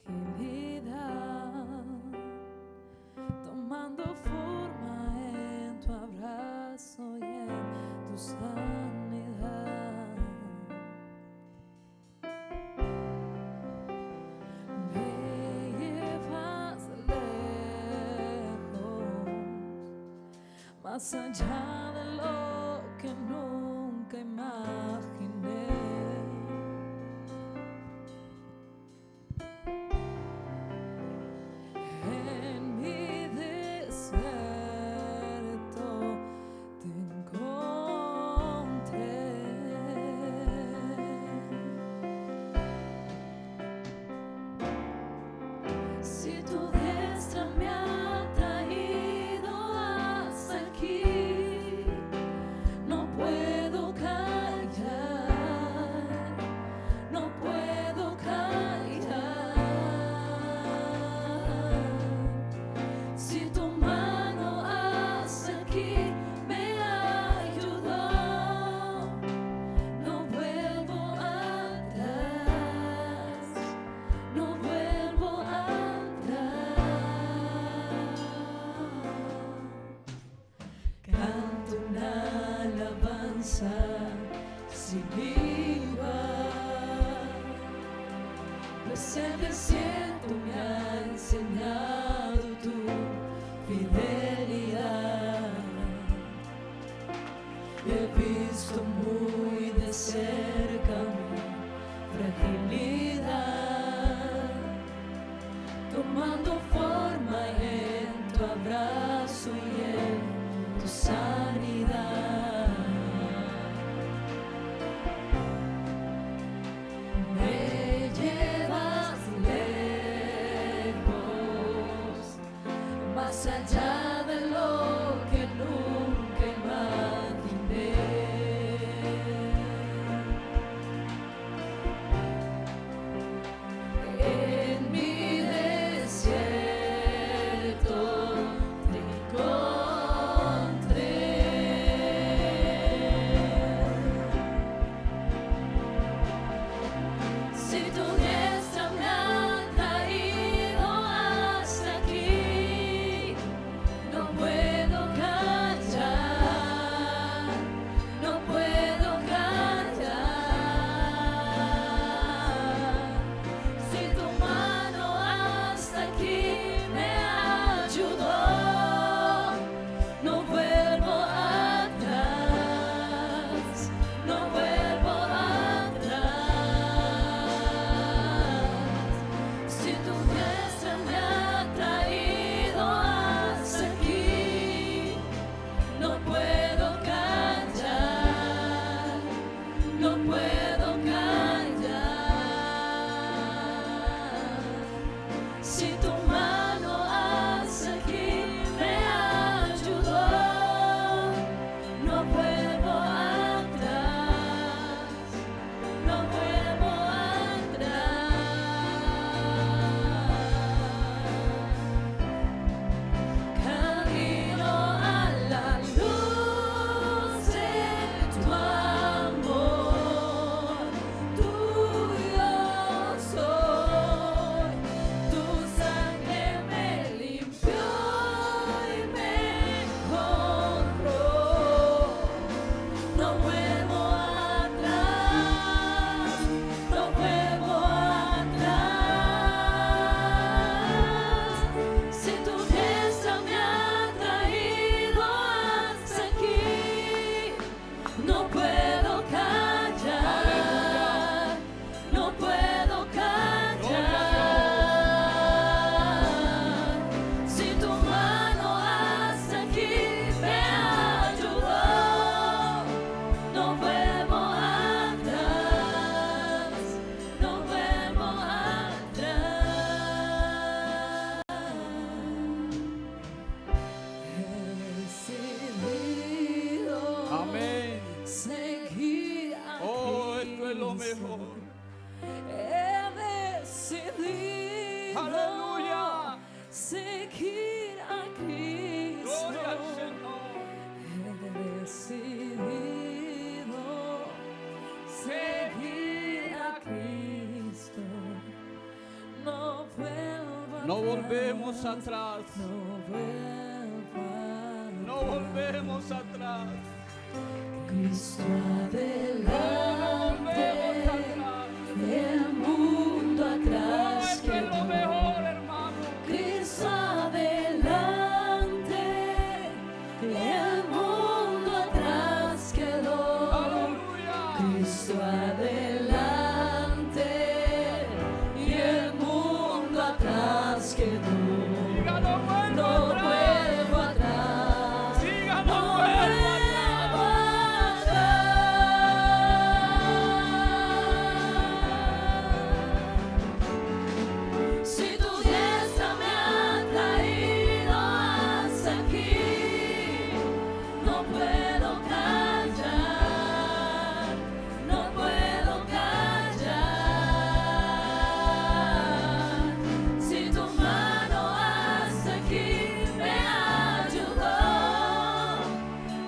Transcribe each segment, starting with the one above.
fragilidad, tomando forma en tu abrazo y en tu sanidad. Me llevas lejos, más allá de lo que nunca imaginé. En mi desierto te encontré. Si tu diestra me ha traído hasta aquí, no puedo callar, no puedo callar. Si tu mano hasta aquí me ayudó, no vuelvo atrás, no vuelvo atrás. Canto una alabanza sin igual, pues el desierto me ha enseñado tu fidelidad. He visto muy de cerca mi fragilidad, tomando forma en tu abrazo y en tu sanidad. Me llevas lejos, más allá de lo que nunca imaginé. No volvemos atrás. No No volvemos atrás. Cristo No volvemos adelante, atrás. el mundo Oh, atrás esto es lo quedó. mejor, hermano. Cristo adelante, el mundo atrás quedó. Aleluya. Cristo adelante y el mundo atrás quedó. Diga, no vuelvo No atrás. vuelvo atrás. Diga, No no vuelvo atrás. Si tu diestra me ha traído hasta aquí, no puedo callar, no puedo callar. Si tu mano hasta aquí me ayudó,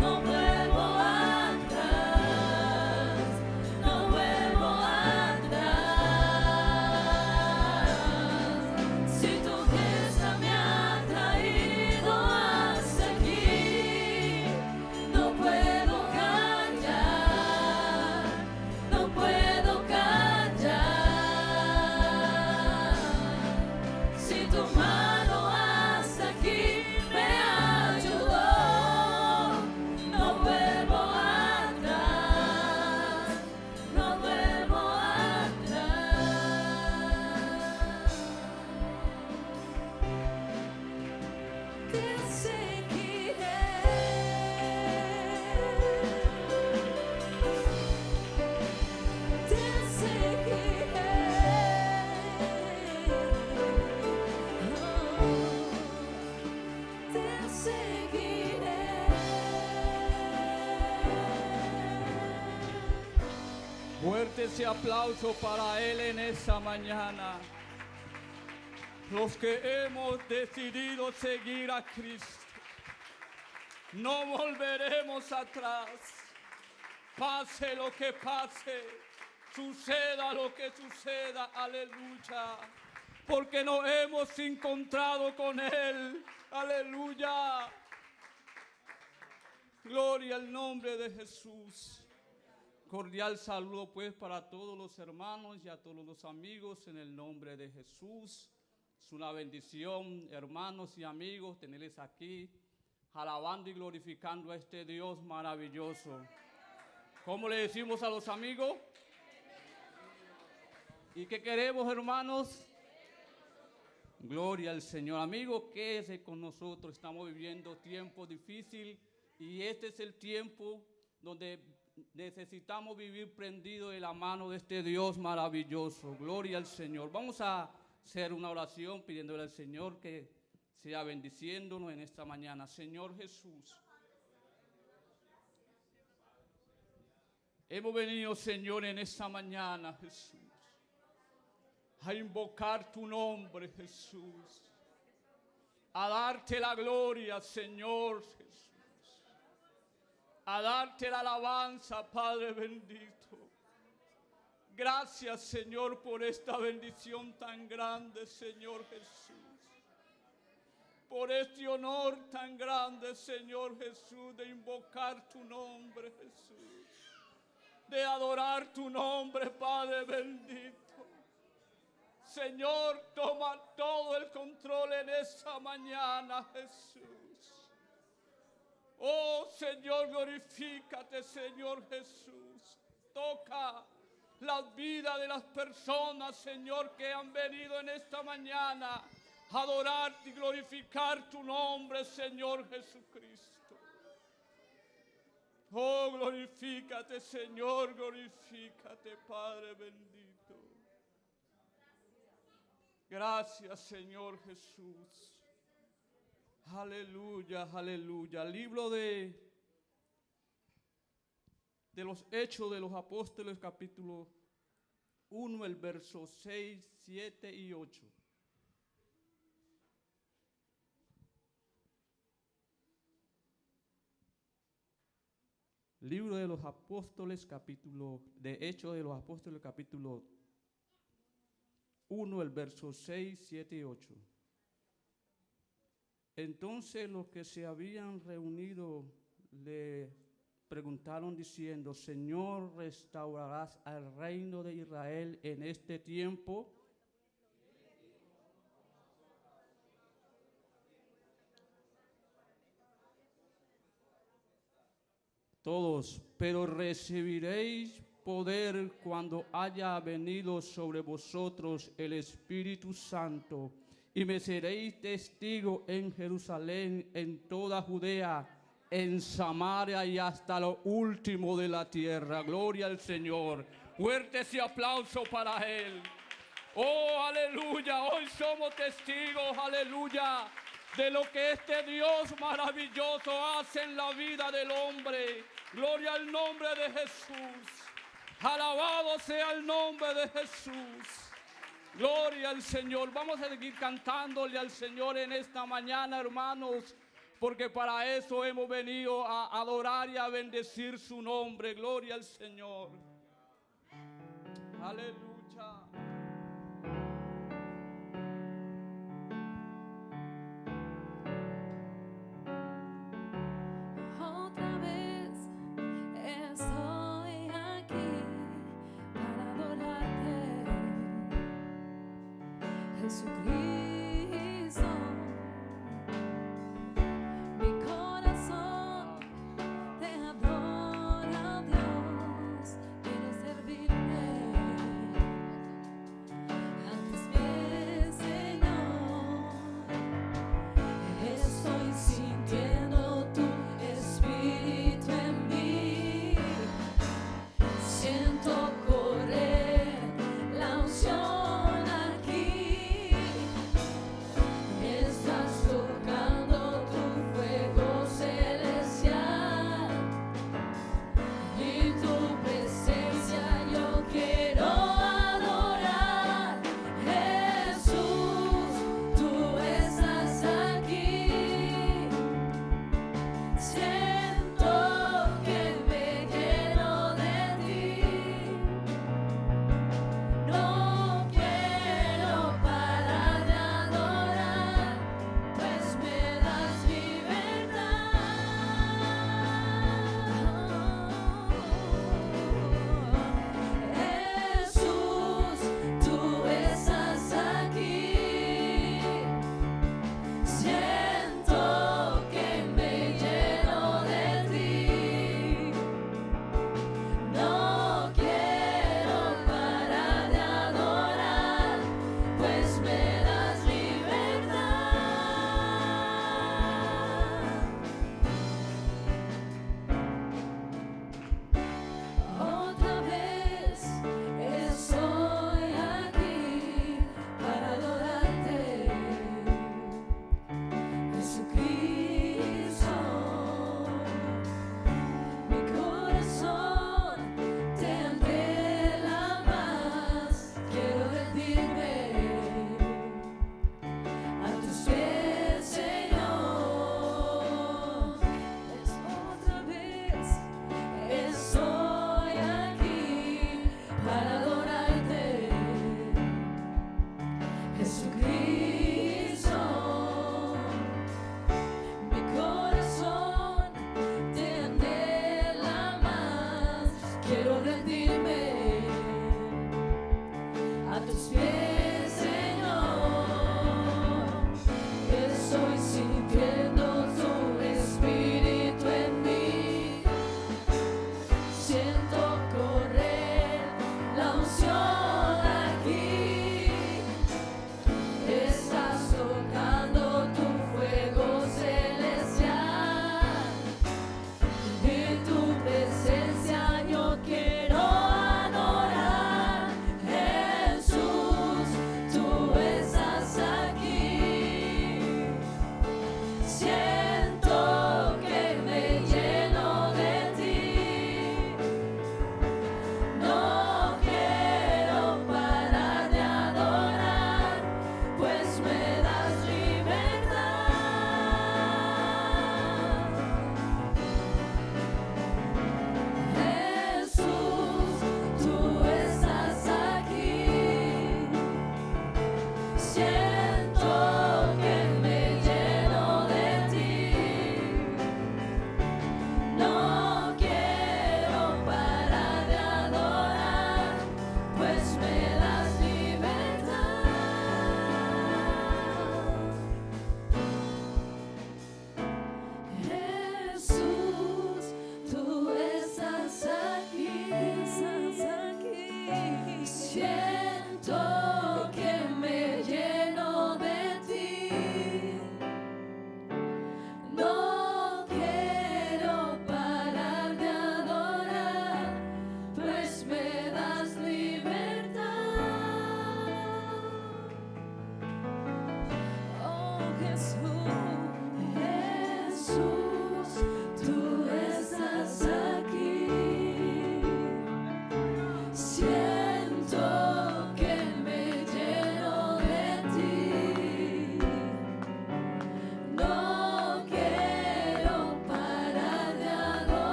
no vuelvo atrás, no vuelvo atrás. Si tu diestra me ha traído hasta aquí, no puedo callar, no puedo callar. Si tu mano hasta aquí me ayudó, no vuelvo atrás, no vuelvo atrás. Te seguiré, te seguiré, te seguiré. Fuerte ese aplauso para Él en esta mañana. Los que hemos decidido seguir a Cristo, no volveremos atrás. Pase lo que pase, suceda lo que suceda, aleluya. Porque nos hemos encontrado con Él, aleluya. Gloria al nombre de Jesús. Cordial saludo pues para todos los hermanos y a todos los amigos en el nombre de Jesús. Es una bendición, hermanos y amigos, tenerles aquí, alabando y glorificando a este Dios maravilloso. ¿Cómo le decimos a los amigos? ¿Y qué queremos, hermanos? Gloria al Señor. Amigos, quédese con nosotros. Estamos viviendo tiempos difíciles y este es el tiempo donde necesitamos vivir prendidos de la mano de este Dios maravilloso. Gloria al Señor. Vamos a hacer una oración pidiéndole al Señor que sea bendiciéndonos en esta mañana. Señor Jesús, hemos venido, Señor, en esta mañana, Jesús, a invocar tu nombre, Jesús, a darte la gloria, Señor Jesús, a darte la alabanza, Padre bendito. Gracias, Señor, por esta bendición tan grande, Señor Jesús. Por este honor tan grande, Señor Jesús, de invocar tu nombre, Jesús. De adorar tu nombre, Padre bendito. Señor, toma todo el control en esta mañana, Jesús. Oh, Señor, glorifícate, Señor Jesús. Toca las vidas de las personas, Señor, que han venido en esta mañana a adorarte y glorificar tu nombre, Señor Jesucristo. Oh, glorifícate, Señor, glorifícate, Padre bendito. Gracias, Señor Jesús. Aleluya, aleluya. Libro de los Hechos de los Apóstoles, capítulo 1, el verso 6, 7 y 8. Libro de los Apóstoles, Hechos de los Apóstoles, capítulo 1, el verso 6, 7 y 8. Entonces los que se habían reunido le preguntaron diciendo: Señor, ¿restaurarás al reino de Israel en este tiempo? Todos, pero recibiréis poder cuando haya venido sobre vosotros el Espíritu Santo, y me seréis testigo en Jerusalén, en toda Judea, en Samaria y hasta lo último de la tierra. Gloria al Señor. Fuerte ese aplauso para Él. Oh, aleluya. Hoy somos testigos, aleluya, de lo que este Dios maravilloso hace en la vida del hombre. Gloria al nombre de Jesús. Alabado sea el nombre de Jesús. Gloria al Señor. Vamos a seguir cantándole al Señor en esta mañana, hermanos, porque para eso hemos venido a adorar y a bendecir su nombre. Gloria al Señor. Aleluya. Otra vez estoy aquí para adorarte, Jesucristo. Mi corazón te adora, Dios, quiero servirte. Antes bien, Señor, estoy sintiendo tu espíritu en mí. Siento correr la unción aquí.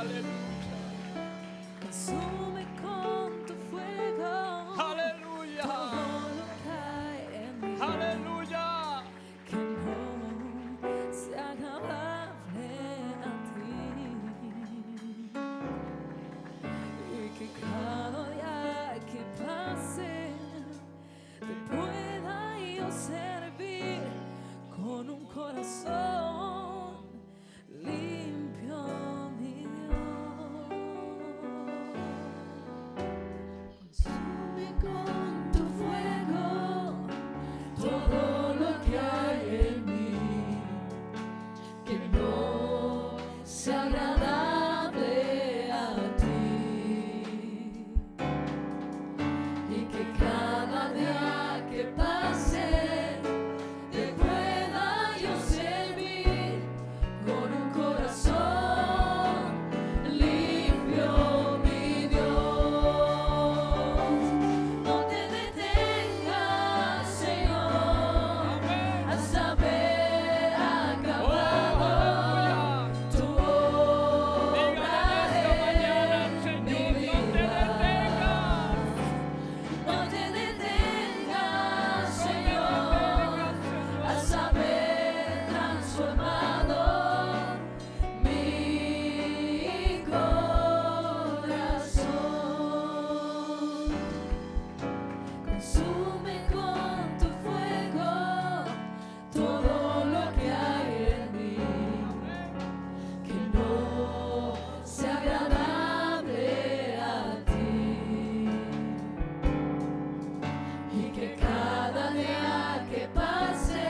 Aleluya. Consume con tu fuego Aleluya. todo lo que hay en mí. Aleluya. Que no sea agradable a ti. Y que cada día que pase te pueda yo servir con un corazón limpio, mi Dios. Consume con tu fuego todo lo que hay en mí, que no sea agradable a ti, y que cada día que pase te pueda yo servir con un corazón limpio, mi Dios. No te detengas, Señor, hasta haber acabado tu obra en mi vida. No te detengas, Señor, hasta haber transformado mi corazón. Consume con tu fuego todo lo que hay en mí, que no sea agradable a ti, y que cada día que pase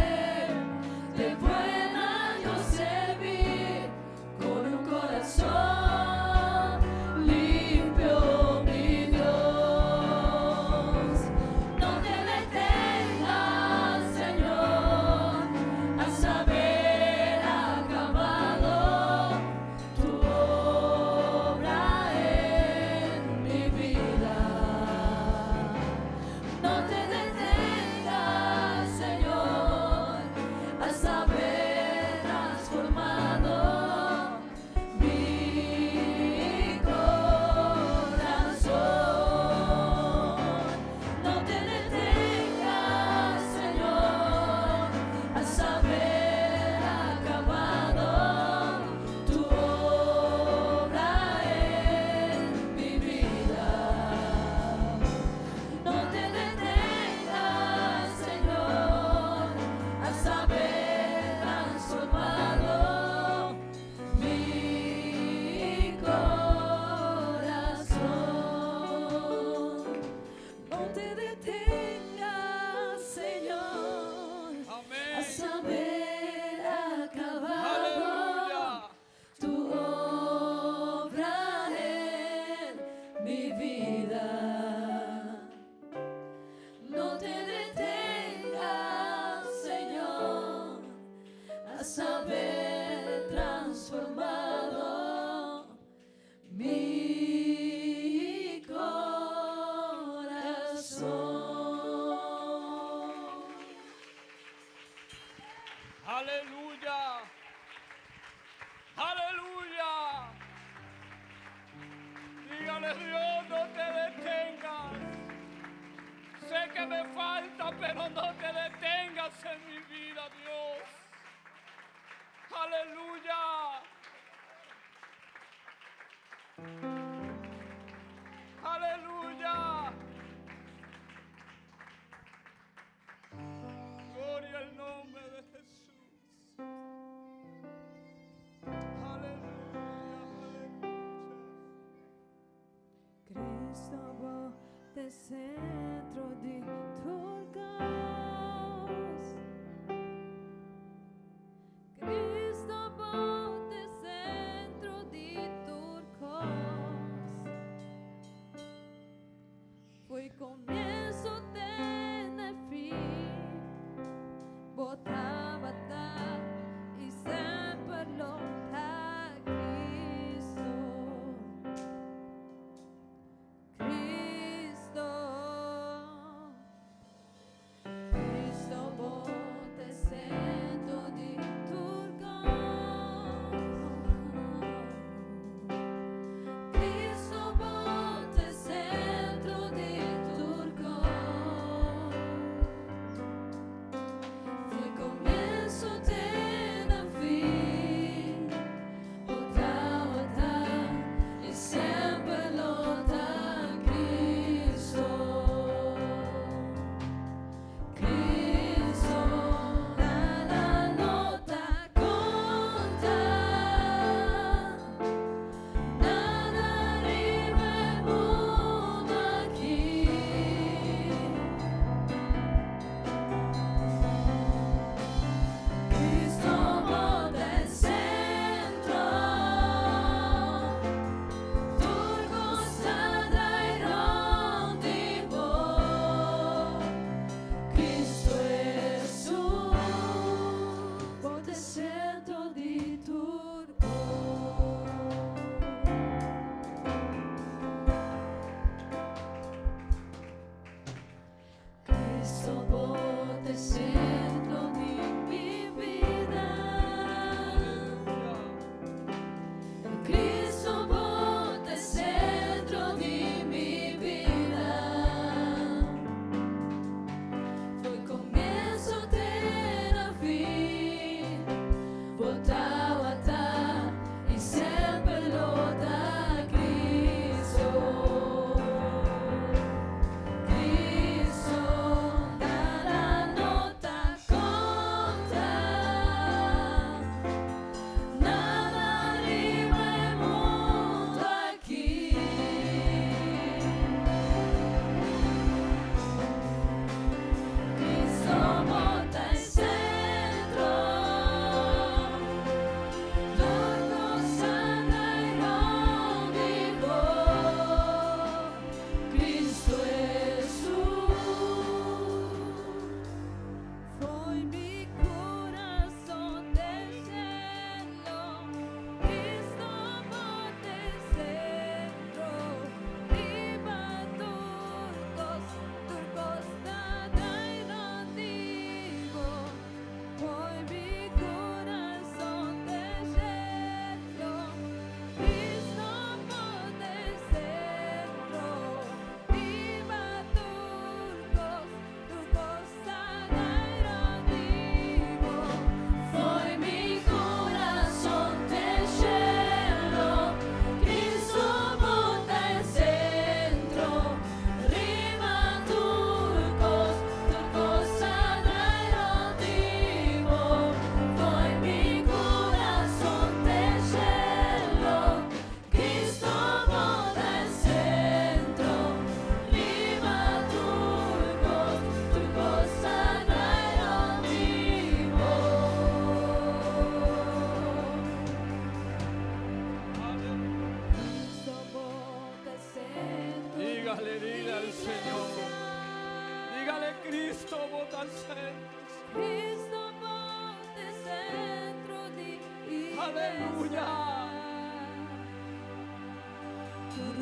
te pueda yo servir con un corazón limpio, mi Dios. No te detengas, Señor, hasta haber acabado tu obra en mi vida. No te detengas, Señor, hasta haber transformado mi corazón. No te detengas, Señor, hasta haber acabado tu obra en mi vida. No te detengas, Señor, hasta haber transformado mi corazón. No te detengas, Señor, Amén. hasta haber acabado Aleluya. tu obra en mi vida. No te detengas, Señor, hasta haber transformado mi corazón. Aleluya. Aleluya. Dígale, Dios, no te detengas. Sé que me falta, pero no te detengas en mi vida, Dios. Aleluya. Aleluya. Gloria al nombre de Jesús. Aleluya, aleluya. Cristo volte centro di tuo caos,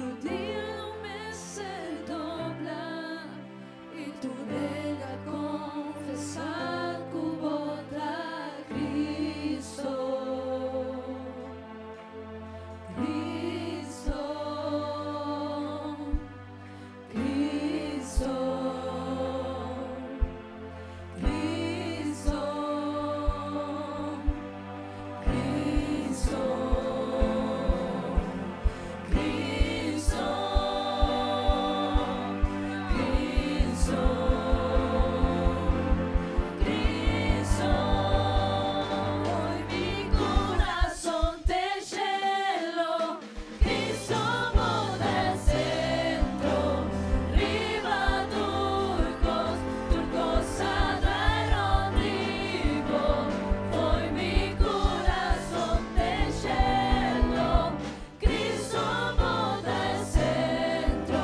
rodillas me se dobla y tu orella confesar cubota Cristo. Cristo, Cristo, Cristo, Cristo, Cristo, Cristo, Cristo, hoy mi corazón te lleno, Cristo moda el centro, riba turcos adaronico, hoy mi corazón te lleno, Cristo moda el centro,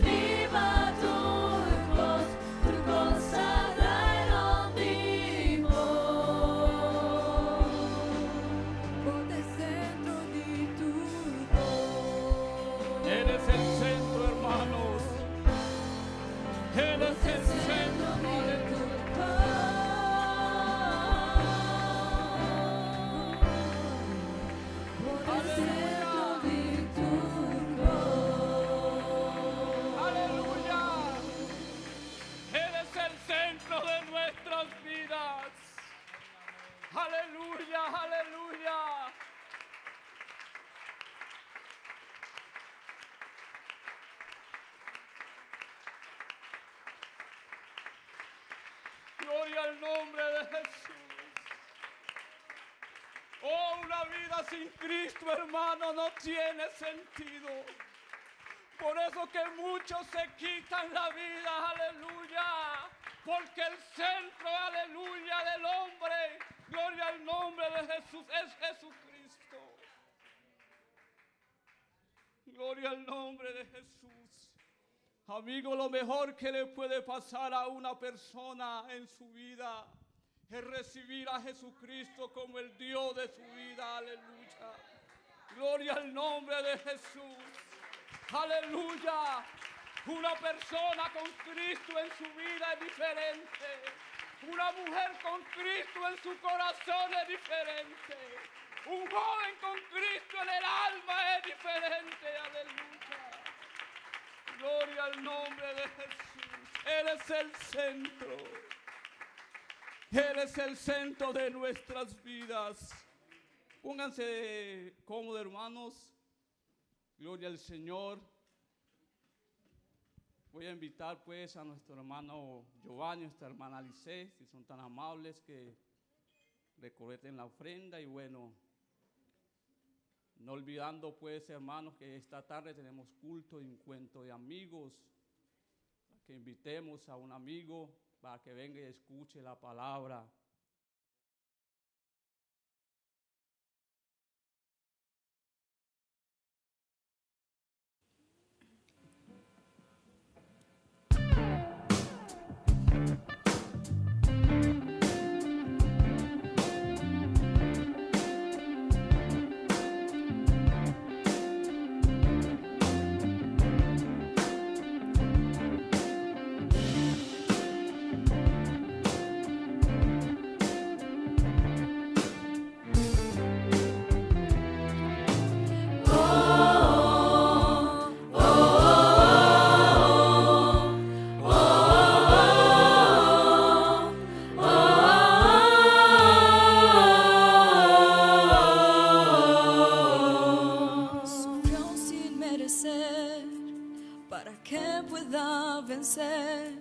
riba turcos adaronico, moda el centro di turco. Eres el centro, hermanos. Eres el centro, aleluya. Aleluya. Eres el centro de nuestras vidas. Aleluya, aleluya. Gloria al nombre de Jesús. Oh, una vida sin Cristo, hermano, no tiene sentido. Por eso que muchos se quitan la vida, aleluya. Porque el centro, aleluya, del hombre, gloria al nombre de Jesús, es Jesucristo. Gloria al nombre de Jesús. Amigo, lo mejor que le puede pasar a una persona en su vida es recibir a Jesucristo como el Dios de su vida, aleluya. Gloria al nombre de Jesús, aleluya. Una persona con Cristo en su vida es diferente. Una mujer con Cristo en su corazón es diferente. Un joven con Cristo en el alma es diferente, aleluya. Gloria al nombre de Jesús. Él es el centro. Él es el centro de nuestras vidas. Pónganse cómodos, hermanos. Gloria al Señor. Voy a invitar pues a nuestro hermano Giovanni, nuestra hermana Lice, si son tan amables que recolecten la ofrenda. Y bueno, no olvidando pues, hermanos, que esta tarde tenemos culto de encuentro de amigos, que invitemos a un amigo para que venga y escuche la palabra. Para que pueda vencer,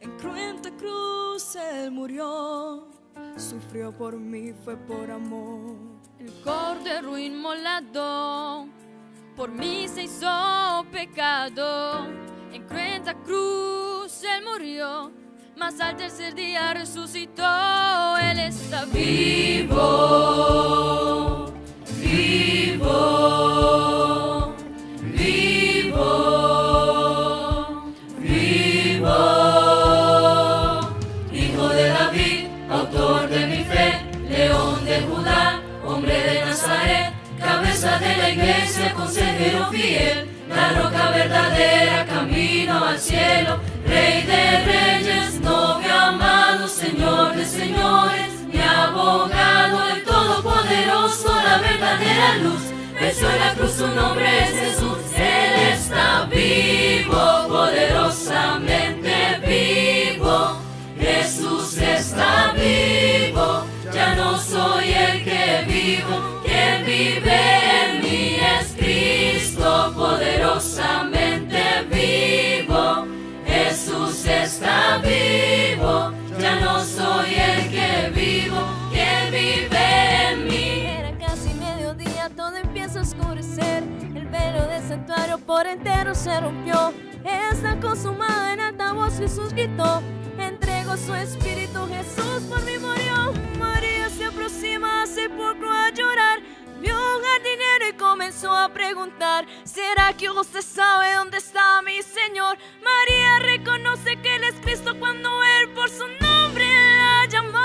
en cruenta cruz Él murió, sufrió por mí, fue por amor. El cordero inmolado por mí se hizo pecado, en cruenta cruz Él murió, mas al tercer día resucitó. Él está vivo, vivo, vivo. Autor de mi fe, León de Judá, hombre de Nazaret, cabeza de la iglesia, consejero fiel, la roca verdadera, camino al cielo, Rey de reyes, novio amado, Señor de señores, mi abogado, el todopoderoso, la verdadera luz. Venció en la cruz, su nombre es Jesús. Él está vivo, poderosamente vivo. Jesús está vivo, ya no soy el que vivo. Quien vive en mí es Cristo, poderosamente vivo. Jesús está vivo, ya no soy el que vivo. Quien vive en mí. Era casi mediodía, todo empieza a oscurecer. El velo del santuario por entero se rompió. Está consumado, en alta voz Jesús gritó. Entregó su espíritu, Jesús por mí murió. María se aproxima al sepulcro a llorar. Vio un jardinero y comenzó a preguntar: ¿será que usted sabe dónde está mi Señor? María reconoce que Él es Cristo cuando Él por su nombre la llamó.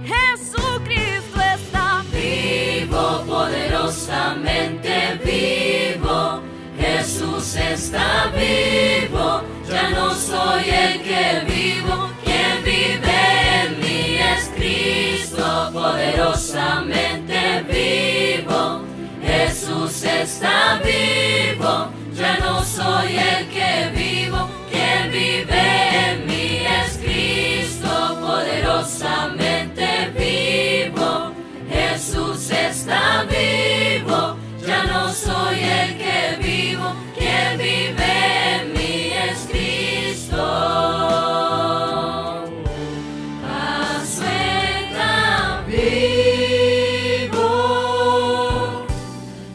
Jesucristo está vivo, poderosamente vivo. Jesús está vivo, ya no soy el que vivo. Quien vive en mí es Cristo, poderosamente vivo. Jesús está vivo, ya no soy el que vivo. Quien vive en mí es Cristo, poderosamente vivo. Jesús está vivo, ya no soy el que vivo. Quien vive en mí es Cristo. Asueta vivo,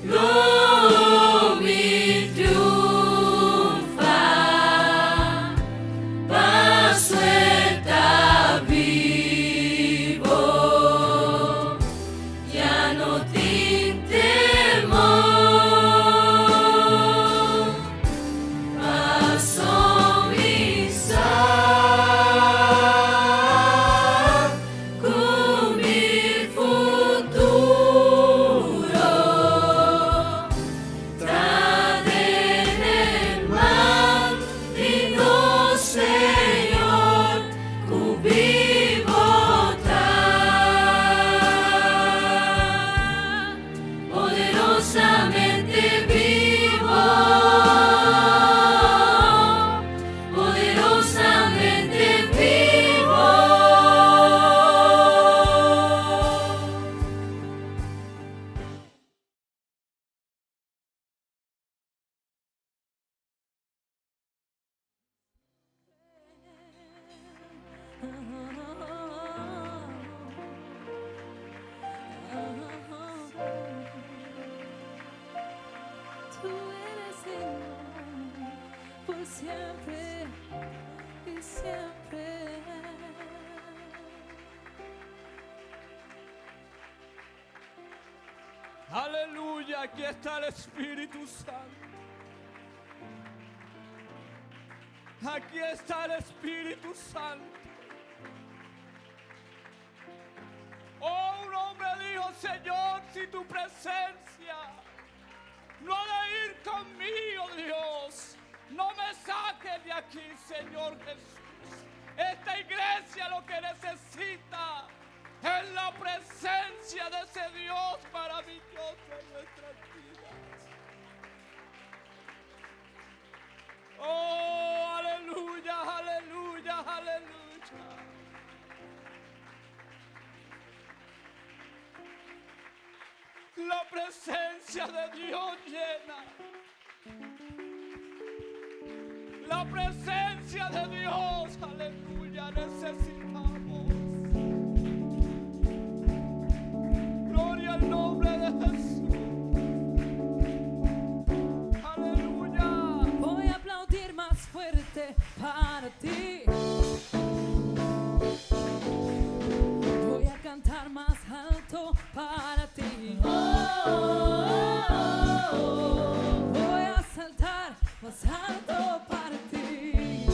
lo mi triunfa. Asueta vivo, ya no tin temor. Tú eres Señor por siempre y siempre. Aleluya, aquí está el Espíritu Santo. Aquí está el Espíritu Santo. Oh, un hombre dijo: Señor, si tu presencia no ha de ir conmigo, Dios, no me saques de aquí, Señor Jesús. Esta iglesia lo que necesita es la presencia de ese Dios maravilloso en nuestras vidas. Oh, aleluya, aleluya, aleluya. La presencia de Dios llena. La presencia de Dios, aleluya, necesitamos. Gloria al nombre de Jesús. Aleluya. Voy a aplaudir más fuerte para ti. Voy a cantar más alto para ti. Voy a saltar más alto para ti.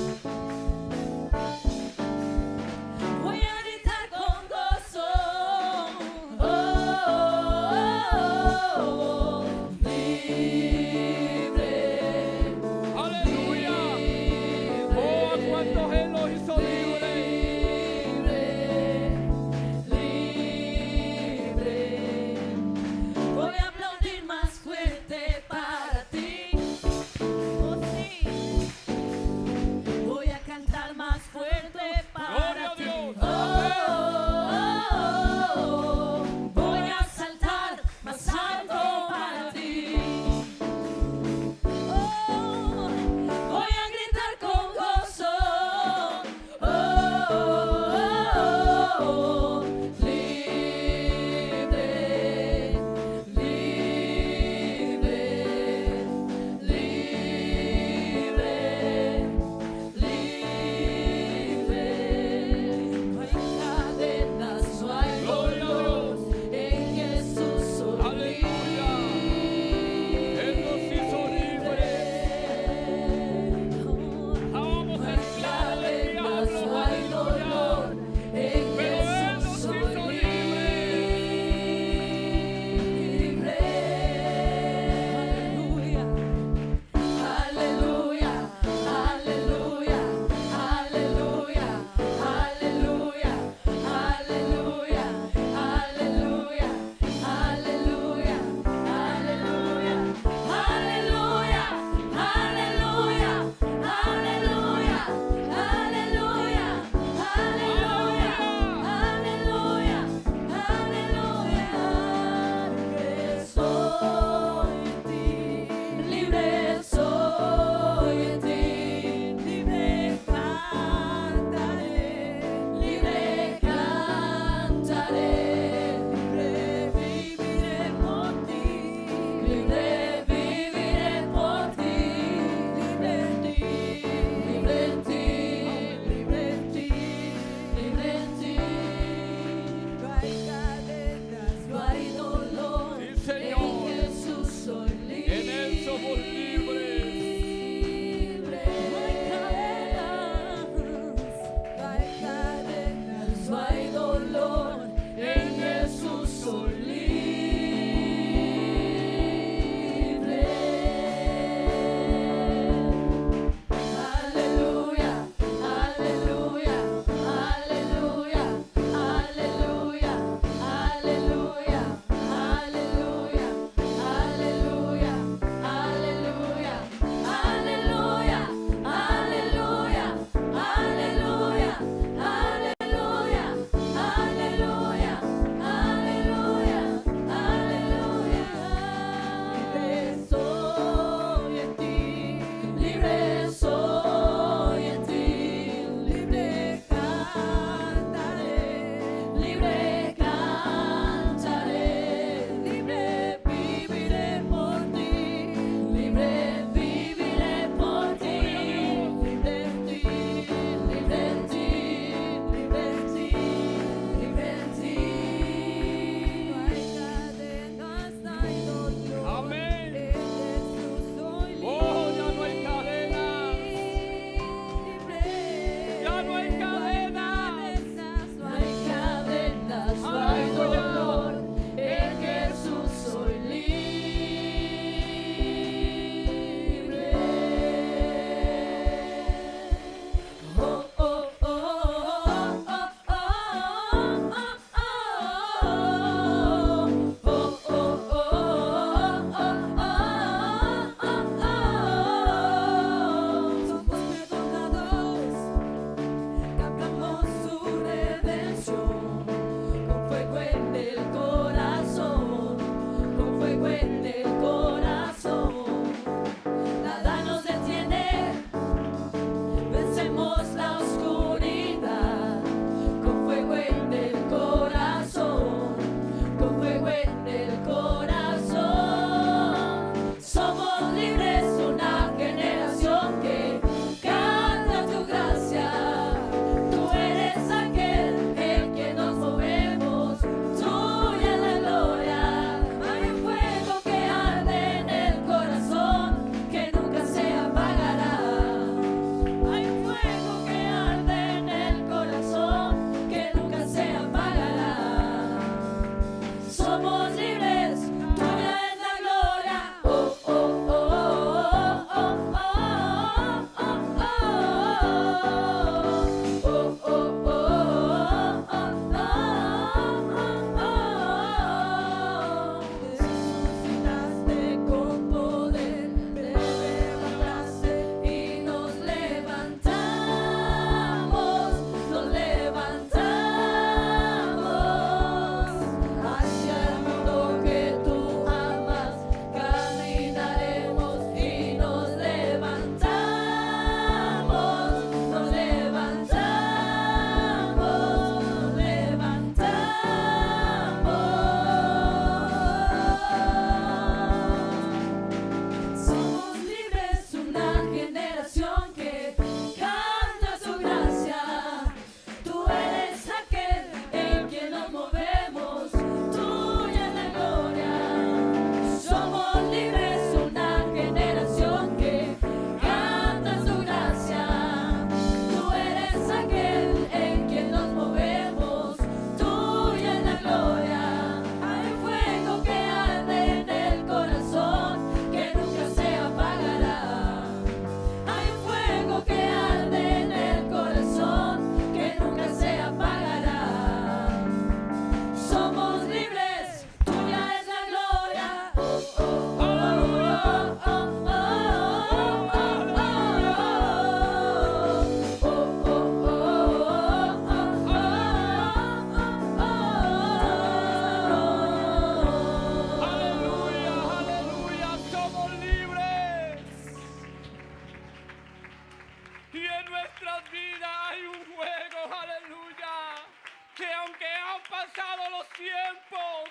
aunque han pasado los tiempos,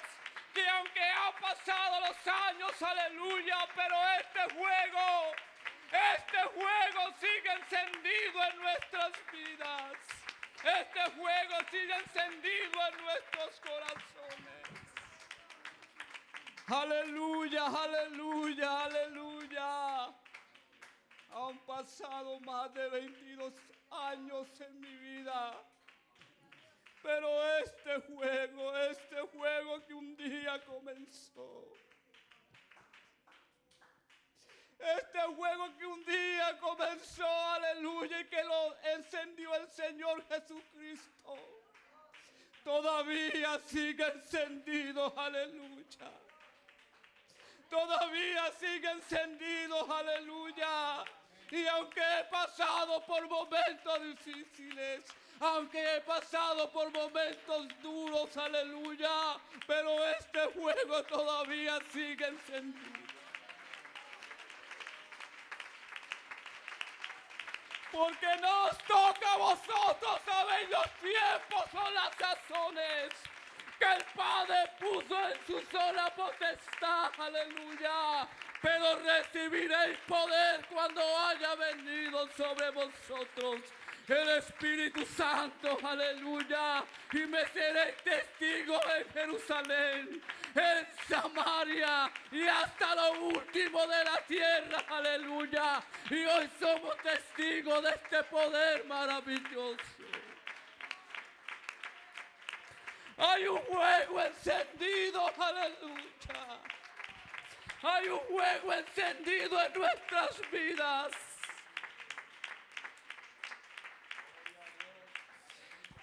que aunque han pasado los años, aleluya, pero este fuego sigue encendido en nuestras vidas. Este fuego sigue encendido en nuestros corazones. Aleluya, aleluya, aleluya. Han pasado más de 22 años en mi vida. Pero este fuego que un día comenzó. Este fuego que un día comenzó, aleluya, y que lo encendió el Señor Jesucristo. Todavía sigue encendido, aleluya. Todavía sigue encendido, aleluya. Y aunque he pasado por momentos difíciles, aunque he pasado por momentos duros, aleluya, pero este fuego todavía sigue encendido. Porque nos toca a vosotros saber los tiempos o las sazones que el Padre puso en su sola potestad, aleluya. Pero recibiréis poder cuando haya venido sobre vosotros el Espíritu Santo, aleluya. Y me seréis testigo en Jerusalén, en Samaria y hasta lo último de la tierra, aleluya. Y hoy somos testigos de este poder maravilloso. Hay un fuego encendido, aleluya. Hay un fuego encendido en nuestras vidas.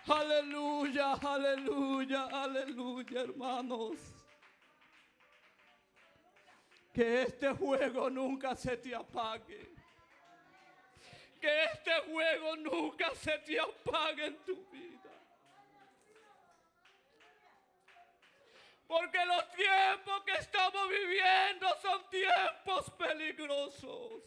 Aleluya, aleluya, aleluya, hermanos. Que este fuego nunca se te apague. Que este fuego nunca se te apague en tu vida. Porque los tiempos que estamos viviendo son tiempos peligrosos.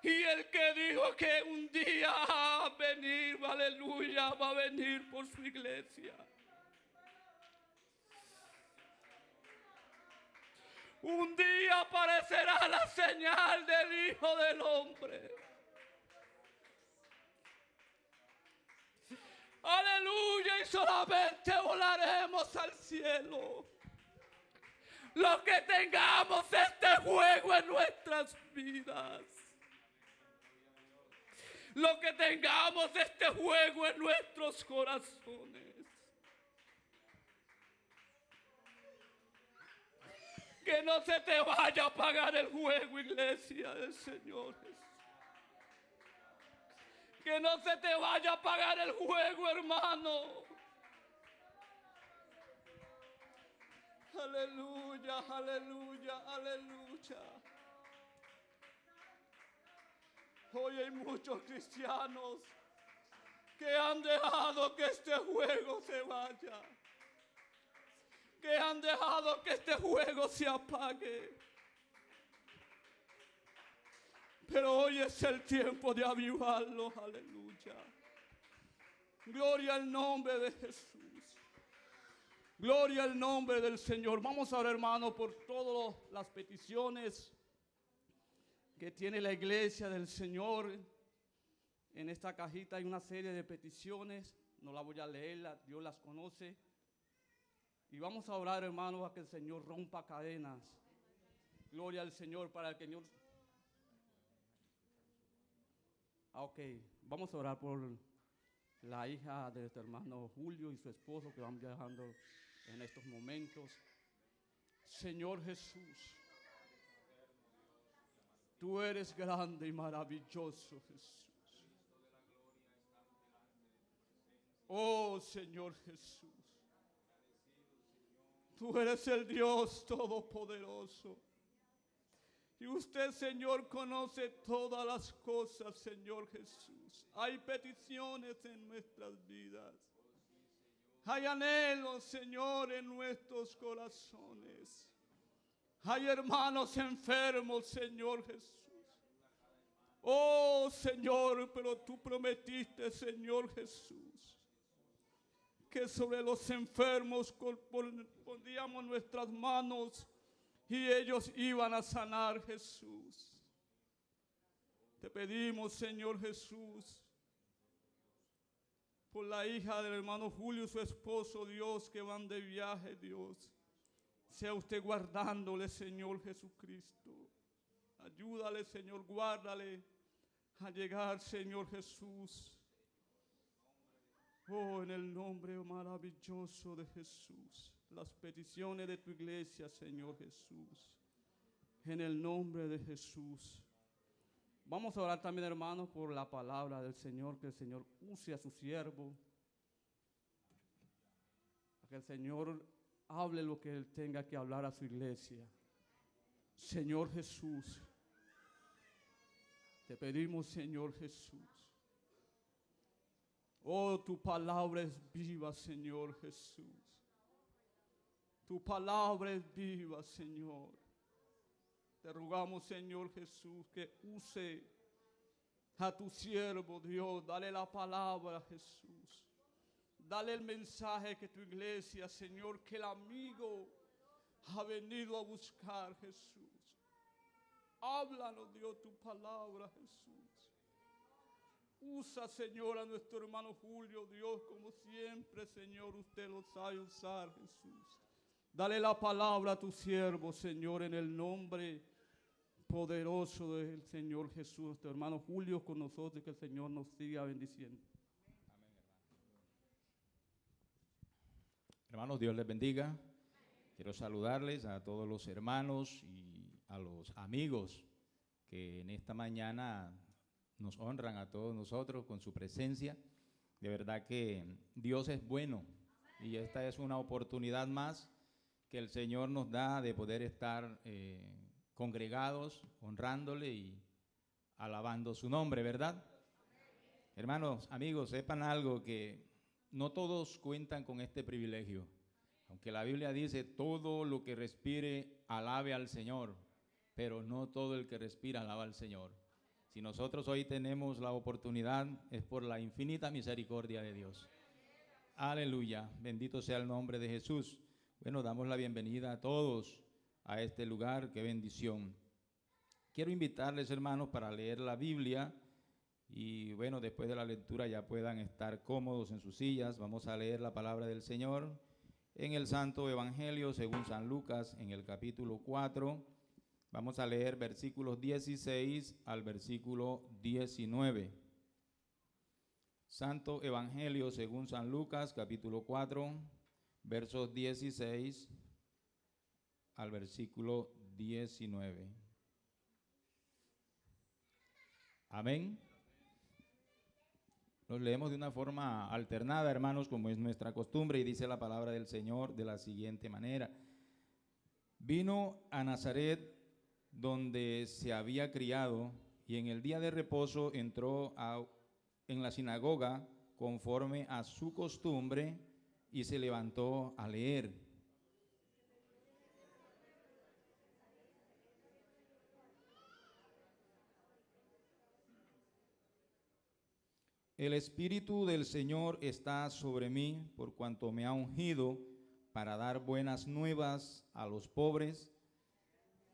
Y el que dijo que un día va a venir, aleluya, va a venir por su iglesia. Un día aparecerá la señal del Hijo del Hombre. Aleluya, y solamente volaremos al cielo. Los que tengamos este fuego en nuestras vidas. Los que tengamos este fuego en nuestros corazones. Que no se te vaya a apagar el fuego, iglesia del Señor Jesús. Que no se te vaya a apagar el fuego, hermano. Aleluya, aleluya, aleluya. Hoy hay muchos cristianos que han dejado que este fuego se vaya. Que han dejado que este fuego se apague. Pero hoy es el tiempo de avivarlo, aleluya. Gloria al nombre de Jesús. Gloria al nombre del Señor. Vamos a orar, hermano, por todas las peticiones que tiene la iglesia del Señor. En esta cajita hay una serie de peticiones. No la voy a leer, Dios las conoce. Y vamos a orar, hermano, a que el Señor rompa cadenas. Gloria al Señor para el Señor. Ok, vamos a orar por la hija de nuestro hermano Julio y su esposo que van viajando en estos momentos. Señor Jesús, tú eres grande y maravilloso, Jesús. Oh Señor Jesús, tú eres el Dios todopoderoso. Y usted, Señor, conoce todas las cosas, Señor Jesús. Hay peticiones en nuestras vidas. Hay anhelos, Señor, en nuestros corazones. Hay hermanos enfermos, Señor Jesús. Oh, Señor, pero tú prometiste, Señor Jesús, que sobre los enfermos poníamos nuestras manos y ellos iban a sanar, Jesús. Te pedimos, Señor Jesús, por la hija del hermano Julio y su esposo, Dios, que van de viaje, Dios. Sea usted guardándole, Señor Jesucristo. Ayúdale, Señor, guárdale a llegar, Señor Jesús. Oh, en el nombre maravilloso de Jesús. Las peticiones de tu iglesia, Señor Jesús. En el nombre de Jesús. Vamos a orar también, hermanos, por la palabra del Señor, que el Señor use a su siervo, que el Señor hable lo que Él tenga que hablar a su iglesia. Señor Jesús, te pedimos, Señor Jesús. Oh, tu palabra es viva, Señor Jesús. Tu palabra es viva, Señor. Te rogamos, Señor Jesús, que use a tu siervo, Dios. Dale la palabra, Jesús. Dale el mensaje que tu iglesia, Señor, que el amigo ha venido a buscar, Jesús. Háblanos, Dios, tu palabra, Jesús. Usa, Señor, a nuestro hermano Julio, Dios, como siempre, Señor, usted lo sabe usar, Jesús. Dale la palabra a tu siervo, Señor, en el nombre poderoso del Señor Jesús. Nuestro hermano Julio con nosotros, y que el Señor nos siga bendiciendo. Hermanos, Dios les bendiga. Quiero saludarles a todos los hermanos y a los amigos que en esta mañana nos honran a todos nosotros con su presencia. De verdad que Dios es bueno y esta es una oportunidad más que el Señor nos da de poder estar congregados, honrándole y alabando su nombre, ¿verdad? Hermanos, amigos, sepan algo, que no todos cuentan con este privilegio. Aunque la Biblia dice, todo lo que respire, alabe al Señor, pero no todo el que respira alaba al Señor. Si nosotros hoy tenemos la oportunidad, es por la infinita misericordia de Dios. Aleluya, bendito sea el nombre de Jesús. Bueno, damos la bienvenida a todos a este lugar, qué bendición. Quiero invitarles, hermanos, para leer la Biblia y bueno, después de la lectura ya puedan estar cómodos en sus sillas. Vamos a leer la palabra del Señor en el Santo Evangelio según San Lucas, en el capítulo 4. Vamos a leer versículos 16 al versículo 19. Santo Evangelio según San Lucas, capítulo 4, versos 16 al versículo 19. Amén. Los leemos de una forma alternada, hermanos, como es nuestra costumbre, y dice la palabra del Señor de la siguiente manera. Vino a Nazaret, donde se había criado, y en el día de reposo entró en la sinagoga conforme a su costumbre y se levantó a leer. El Espíritu del Señor está sobre mí, por cuanto me ha ungido para dar buenas nuevas a los pobres.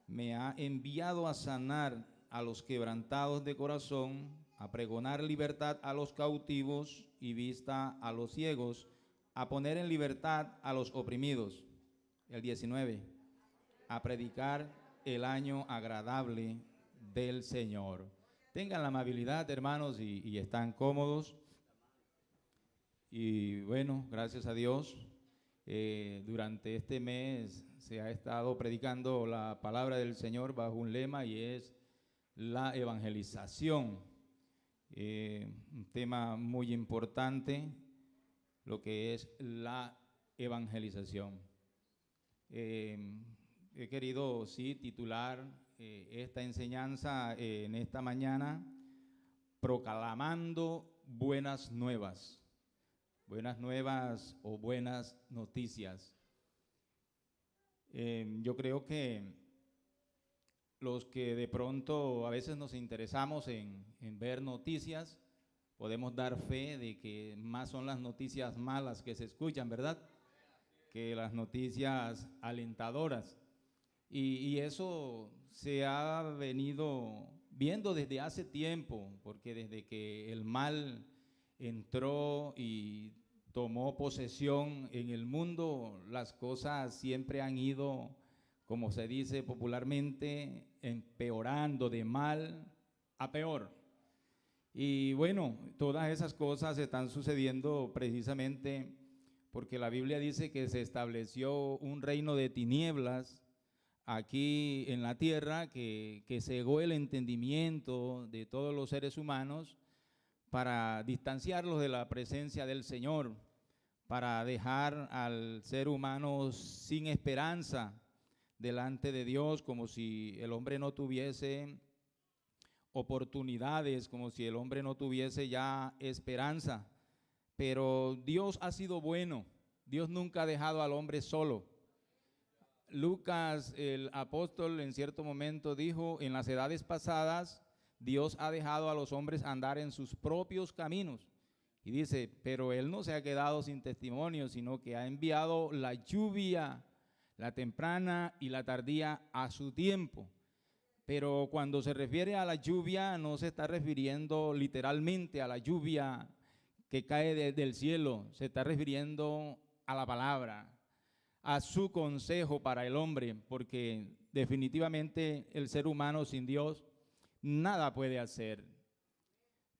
Me ha enviado a sanar a los quebrantados de corazón, a pregonar libertad a los cautivos y vista a los ciegos, a poner en libertad a los oprimidos. El 19, a predicar el año agradable del Señor. Tengan la amabilidad, hermanos, y están cómodos. Y bueno, gracias a Dios, durante este mes se ha estado predicando la palabra del Señor bajo un lema, y es la evangelización. Un tema muy importante, lo que es la evangelización. He querido, sí, titular esta enseñanza en esta mañana, proclamando buenas nuevas o buenas noticias. Yo creo que los que de pronto a veces nos interesamos en ver noticias, podemos dar fe de que más son las noticias malas que se escuchan, ¿verdad?, que las noticias alentadoras. Y eso se ha venido viendo desde hace tiempo, porque desde que el mal entró y tomó posesión en el mundo, las cosas siempre han ido, como se dice popularmente, empeorando de mal a peor. Y bueno, todas esas cosas están sucediendo precisamente porque la Biblia dice que se estableció un reino de tinieblas aquí en la tierra que cegó el entendimiento de todos los seres humanos para distanciarlos de la presencia del Señor, para dejar al ser humano sin esperanza delante de Dios, como si el hombre no tuviese oportunidades, como si el hombre no tuviese ya esperanza. Pero Dios ha sido bueno, Dios nunca ha dejado al hombre solo. Lucas, el apóstol, en cierto momento dijo, en las edades pasadas, Dios ha dejado a los hombres andar en sus propios caminos. Y dice, pero Él no se ha quedado sin testimonio, sino que ha enviado la lluvia, la temprana y la tardía a su tiempo. Pero cuando se refiere a la lluvia, no se está refiriendo literalmente a la lluvia que cae del cielo, se está refiriendo a la palabra, a su consejo para el hombre, porque definitivamente el ser humano sin Dios nada puede hacer.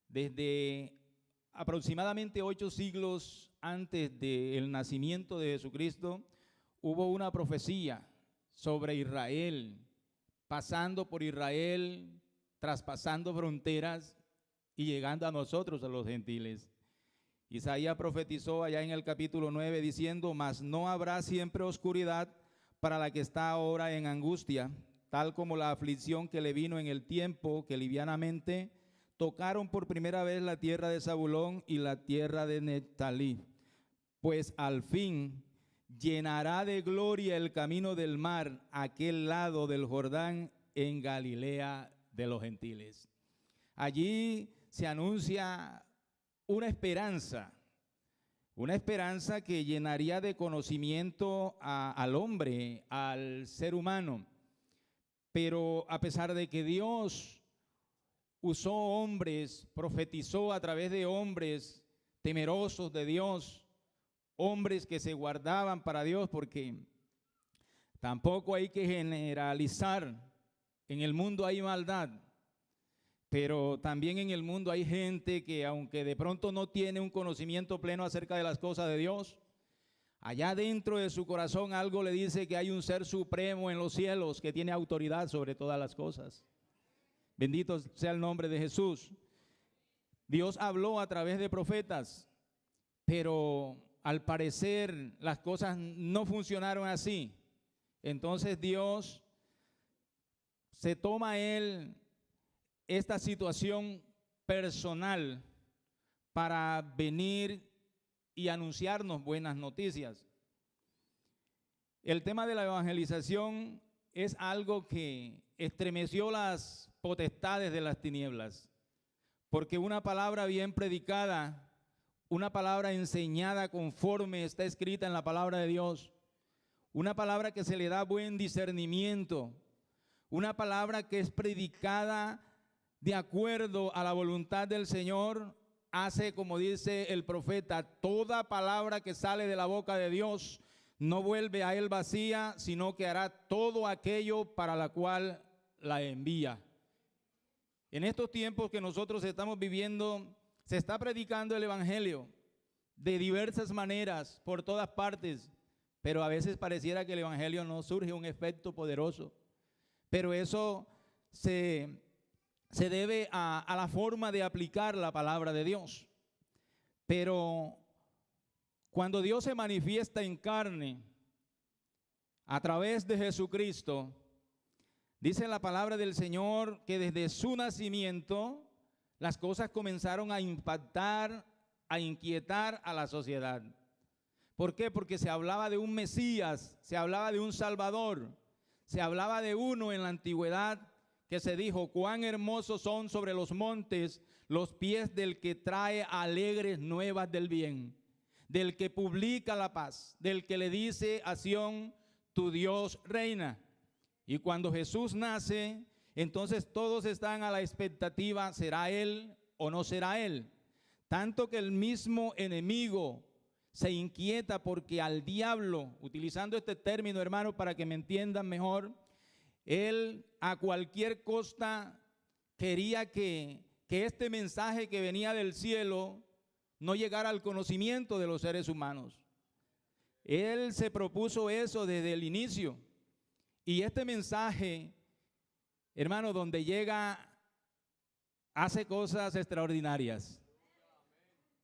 Desde aproximadamente 8 siglos antes del nacimiento de Jesucristo, hubo una profecía sobre Israel, pasando por Israel, traspasando fronteras y llegando a nosotros, a los gentiles. Isaías profetizó allá en el capítulo 9 diciendo, mas no habrá siempre oscuridad para la que está ahora en angustia, tal como la aflicción que le vino en el tiempo que livianamente tocaron por primera vez la tierra de Zabulón y la tierra de Neftalí, pues al fin llenará de gloria el camino del mar, aquel lado del Jordán, en Galilea de los gentiles. Allí se anuncia una esperanza que llenaría de conocimiento al hombre, al ser humano. Pero a pesar de que Dios usó hombres, profetizó a través de hombres temerosos de Dios, hombres que se guardaban para Dios, porque tampoco hay que generalizar. En el mundo hay maldad, pero también en el mundo hay gente que, aunque de pronto no tiene un conocimiento pleno acerca de las cosas de Dios, allá dentro de su corazón algo le dice que hay un ser supremo en los cielos que tiene autoridad sobre todas las cosas. Bendito sea el nombre de Jesús. Dios habló a través de profetas, pero al parecer las cosas no funcionaron así. Entonces Dios se toma él esta situación personal para venir y anunciarnos buenas noticias. El tema de la evangelización es algo que estremeció las potestades de las tinieblas, porque una palabra bien predicada, una palabra enseñada conforme está escrita en la palabra de Dios, una palabra que se le da buen discernimiento, una palabra que es predicada de acuerdo a la voluntad del Señor, hace, como dice el profeta, toda palabra que sale de la boca de Dios no vuelve a él vacía, sino que hará todo aquello para la cual la envía. En estos tiempos que nosotros estamos viviendo, se está predicando el evangelio de diversas maneras, por todas partes, pero a veces pareciera que el evangelio no surge un efecto poderoso. Pero eso se debe a la forma de aplicar la palabra de Dios. Pero cuando Dios se manifiesta en carne a través de Jesucristo, dice la palabra del Señor que desde su nacimiento las cosas comenzaron a impactar, a inquietar a la sociedad. ¿Por qué? Porque se hablaba de un Mesías, se hablaba de un Salvador, se hablaba de uno en la antigüedad que se dijo, cuán hermosos son sobre los montes los pies del que trae alegres nuevas del bien, del que publica la paz, del que le dice a Sión, tu Dios reina. Y cuando Jesús nace, entonces todos están a la expectativa, ¿será Él o no será Él? Tanto que el mismo enemigo se inquieta porque al diablo, utilizando este término, hermano, para que me entiendan mejor, él a cualquier costa quería que este mensaje que venía del cielo no llegara al conocimiento de los seres humanos. Él se propuso eso desde el inicio. Y este mensaje, hermano, donde llega, hace cosas extraordinarias.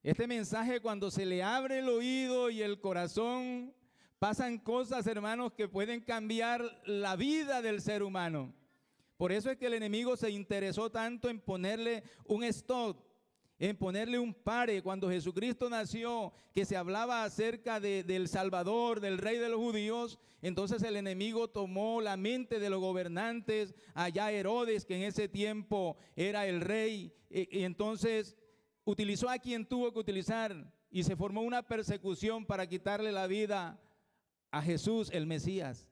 Este mensaje, cuando se le abre el oído y el corazón, pasan cosas, hermanos, que pueden cambiar la vida del ser humano. Por eso es que el enemigo se interesó tanto en ponerle un stop, en ponerle un pare. Cuando Jesucristo nació, que se hablaba acerca del Salvador, del Rey de los judíos, entonces el enemigo tomó la mente de los gobernantes, allá Herodes, que en ese tiempo era el rey, y entonces utilizó a quien tuvo que utilizar, y se formó una persecución para quitarle la vida a Jesús, el Mesías.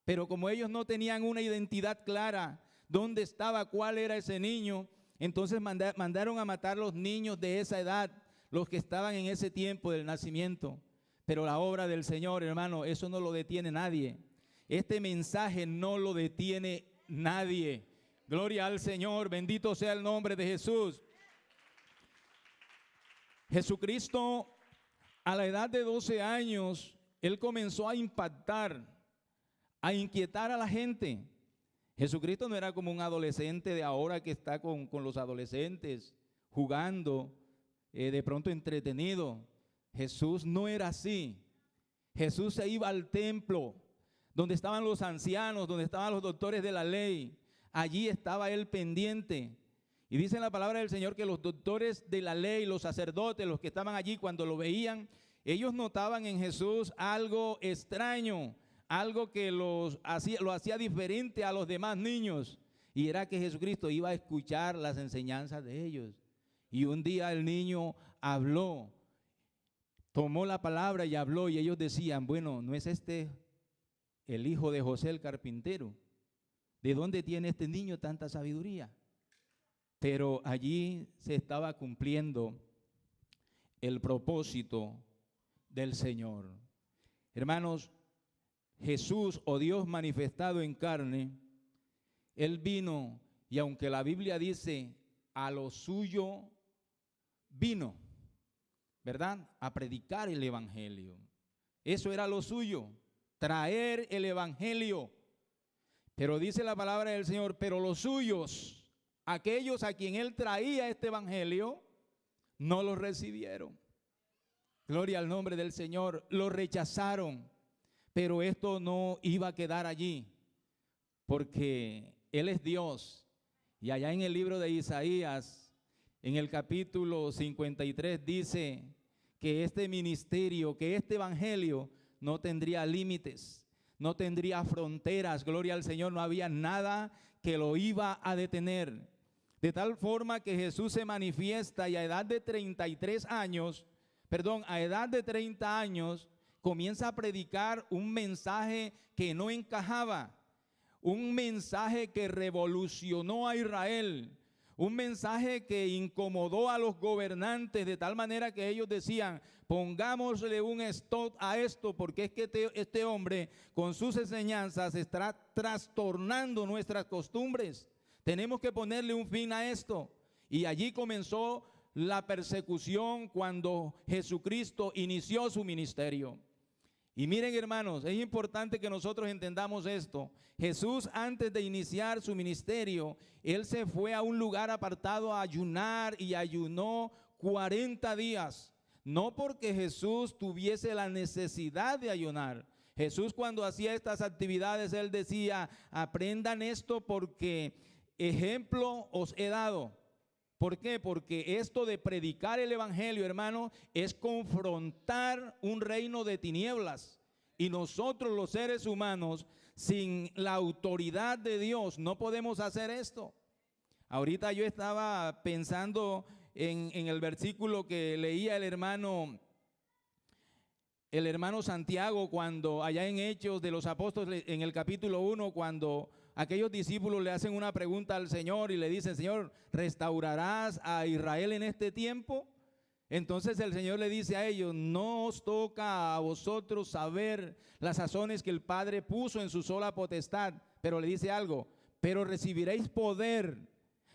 Pero como ellos no tenían una identidad clara, dónde estaba, cuál era ese niño, entonces mandaron a matar los niños de esa edad, los que estaban en ese tiempo del nacimiento. Pero la obra del Señor, hermano, eso no lo detiene nadie. Este mensaje no lo detiene nadie. Gloria al Señor, bendito sea el nombre de Jesús. Jesucristo, a la edad de 12 años, Él comenzó a impactar, a inquietar a la gente. Jesucristo no era como un adolescente de ahora que está con los adolescentes, jugando, de pronto entretenido. Jesús no era así. Jesús se iba al templo, donde estaban los ancianos, donde estaban los doctores de la ley. Allí estaba Él pendiente. Y dice en la palabra del Señor que los doctores de la ley, los sacerdotes, los que estaban allí, cuando lo veían, ellos notaban en Jesús algo extraño, algo que lo hacía diferente a los demás niños. Y era que Jesucristo iba a escuchar las enseñanzas de ellos. Y un día el niño habló, tomó la palabra y habló, y ellos decían, bueno, ¿no es este el hijo de José el carpintero? ¿De dónde tiene este niño tanta sabiduría? Pero allí se estaba cumpliendo el propósito del Señor. Hermanos, Jesús, o Dios manifestado en carne, Él vino, y aunque la Biblia dice, a lo suyo vino, ¿verdad? A predicar el evangelio. Eso era lo suyo, traer el evangelio. Pero dice la palabra del Señor, pero los suyos, aquellos a quien Él traía este evangelio, no lo recibieron. Gloria al nombre del Señor, lo rechazaron. Pero esto no iba a quedar allí, porque Él es Dios. Y allá en el libro de Isaías, en el capítulo 53, dice que este ministerio, que este evangelio no tendría límites, no tendría fronteras. Gloria al Señor, no había nada que lo iba a detener. De tal forma que Jesús se manifiesta y a edad de 30 años, comienza a predicar un mensaje que no encajaba, un mensaje que revolucionó a Israel, un mensaje que incomodó a los gobernantes de tal manera que ellos decían, pongámosle un stop a esto, porque es que este hombre con sus enseñanzas está trastornando nuestras costumbres. Tenemos que ponerle un fin a esto. Y allí comenzó la persecución cuando Jesucristo inició su ministerio. Y miren, hermanos, es importante que nosotros entendamos esto. Jesús, antes de iniciar su ministerio, Él se fue a un lugar apartado a ayunar, y ayunó 40 días. No porque Jesús tuviese la necesidad de ayunar. Jesús, cuando hacía estas actividades, Él decía, aprendan esto porque ejemplo os he dado. ¿Por qué? Porque esto de predicar el evangelio, hermano, es confrontar un reino de tinieblas. Y nosotros, los seres humanos, sin la autoridad de Dios, no podemos hacer esto. Ahorita yo estaba pensando en el versículo que leía el hermano Santiago, cuando allá en Hechos de los Apóstoles, en el capítulo 1, cuando aquellos discípulos le hacen una pregunta al Señor y le dicen: Señor, ¿restaurarás a Israel en este tiempo? Entonces el Señor le dice a ellos: no os toca a vosotros saber las sazones que el Padre puso en su sola potestad, pero le dice algo: pero recibiréis poder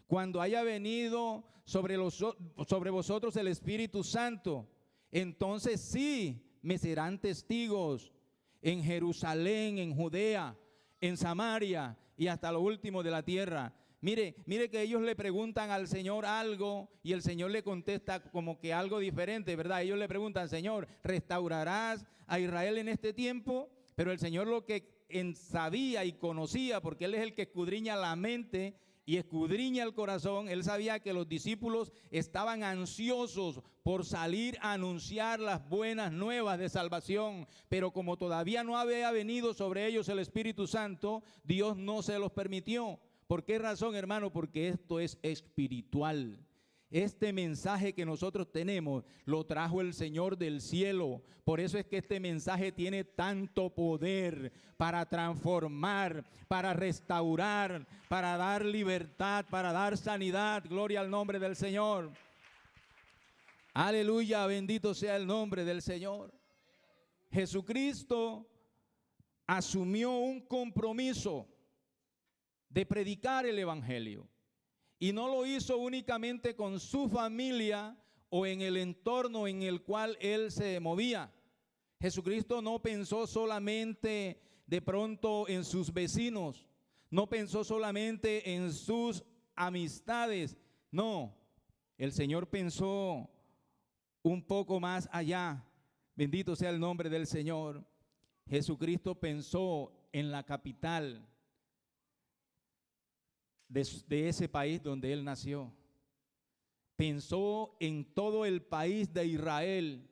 cuando haya venido sobre vosotros el Espíritu Santo. Entonces sí me serán testigos en Jerusalén, en Judea, en Samaria y hasta lo último de la tierra. Mire que ellos le preguntan al Señor algo y el Señor le contesta como que algo diferente, ¿verdad? Ellos le preguntan: Señor, ¿restaurarás a Israel en este tiempo? Pero el Señor lo que sabía y conocía, porque Él es el que escudriña la mente y escudriña el corazón, Él sabía que los discípulos estaban ansiosos por salir a anunciar las buenas nuevas de salvación, pero como todavía no había venido sobre ellos el Espíritu Santo, Dios no se los permitió. ¿Por qué razón, hermano? Porque esto es espiritual. Este mensaje que nosotros tenemos lo trajo el Señor del cielo. Por eso es que este mensaje tiene tanto poder para transformar, para restaurar, para dar libertad, para dar sanidad. Gloria al nombre del Señor. Aleluya, bendito sea el nombre del Señor. Jesucristo asumió un compromiso de predicar el evangelio. Y no lo hizo únicamente con su familia o en el entorno en el cual él se movía. Jesucristo no pensó solamente de pronto en sus vecinos, no pensó solamente en sus amistades. No, el Señor pensó un poco más allá. Bendito sea el nombre del Señor. Jesucristo pensó en la capital de ese país donde él nació. Pensó en todo el país de Israel.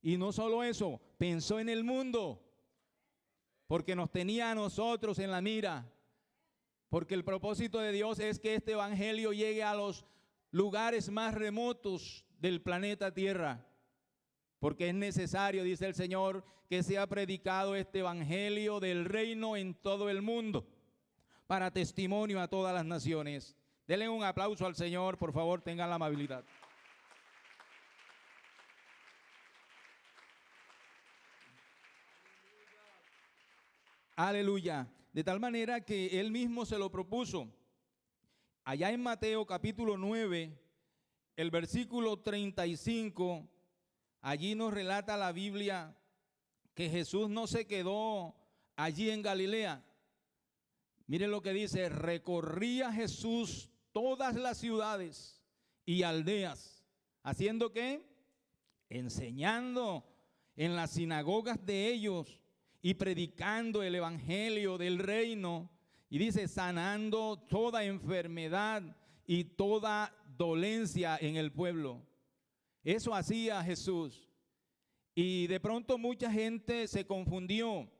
Y no solo eso, pensó en el mundo, porque nos tenía a nosotros en la mira. Porque el propósito de Dios es que este evangelio llegue a los lugares más remotos del planeta Tierra. Porque es necesario, dice el Señor, que sea predicado este evangelio del reino en todo el mundo, para testimonio a todas las naciones. Denle un aplauso al Señor, por favor, tengan la amabilidad. Aleluya. De tal manera que Él mismo se lo propuso. Allá en Mateo capítulo 9, el versículo 35, allí nos relata la Biblia que Jesús no se quedó allí en Galilea. Miren lo que dice: recorría Jesús todas las ciudades y aldeas, ¿haciendo qué? Enseñando en las sinagogas de ellos y predicando el evangelio del reino. Y dice: sanando toda enfermedad y toda dolencia en el pueblo. Eso hacía Jesús. Y de pronto mucha gente se confundió.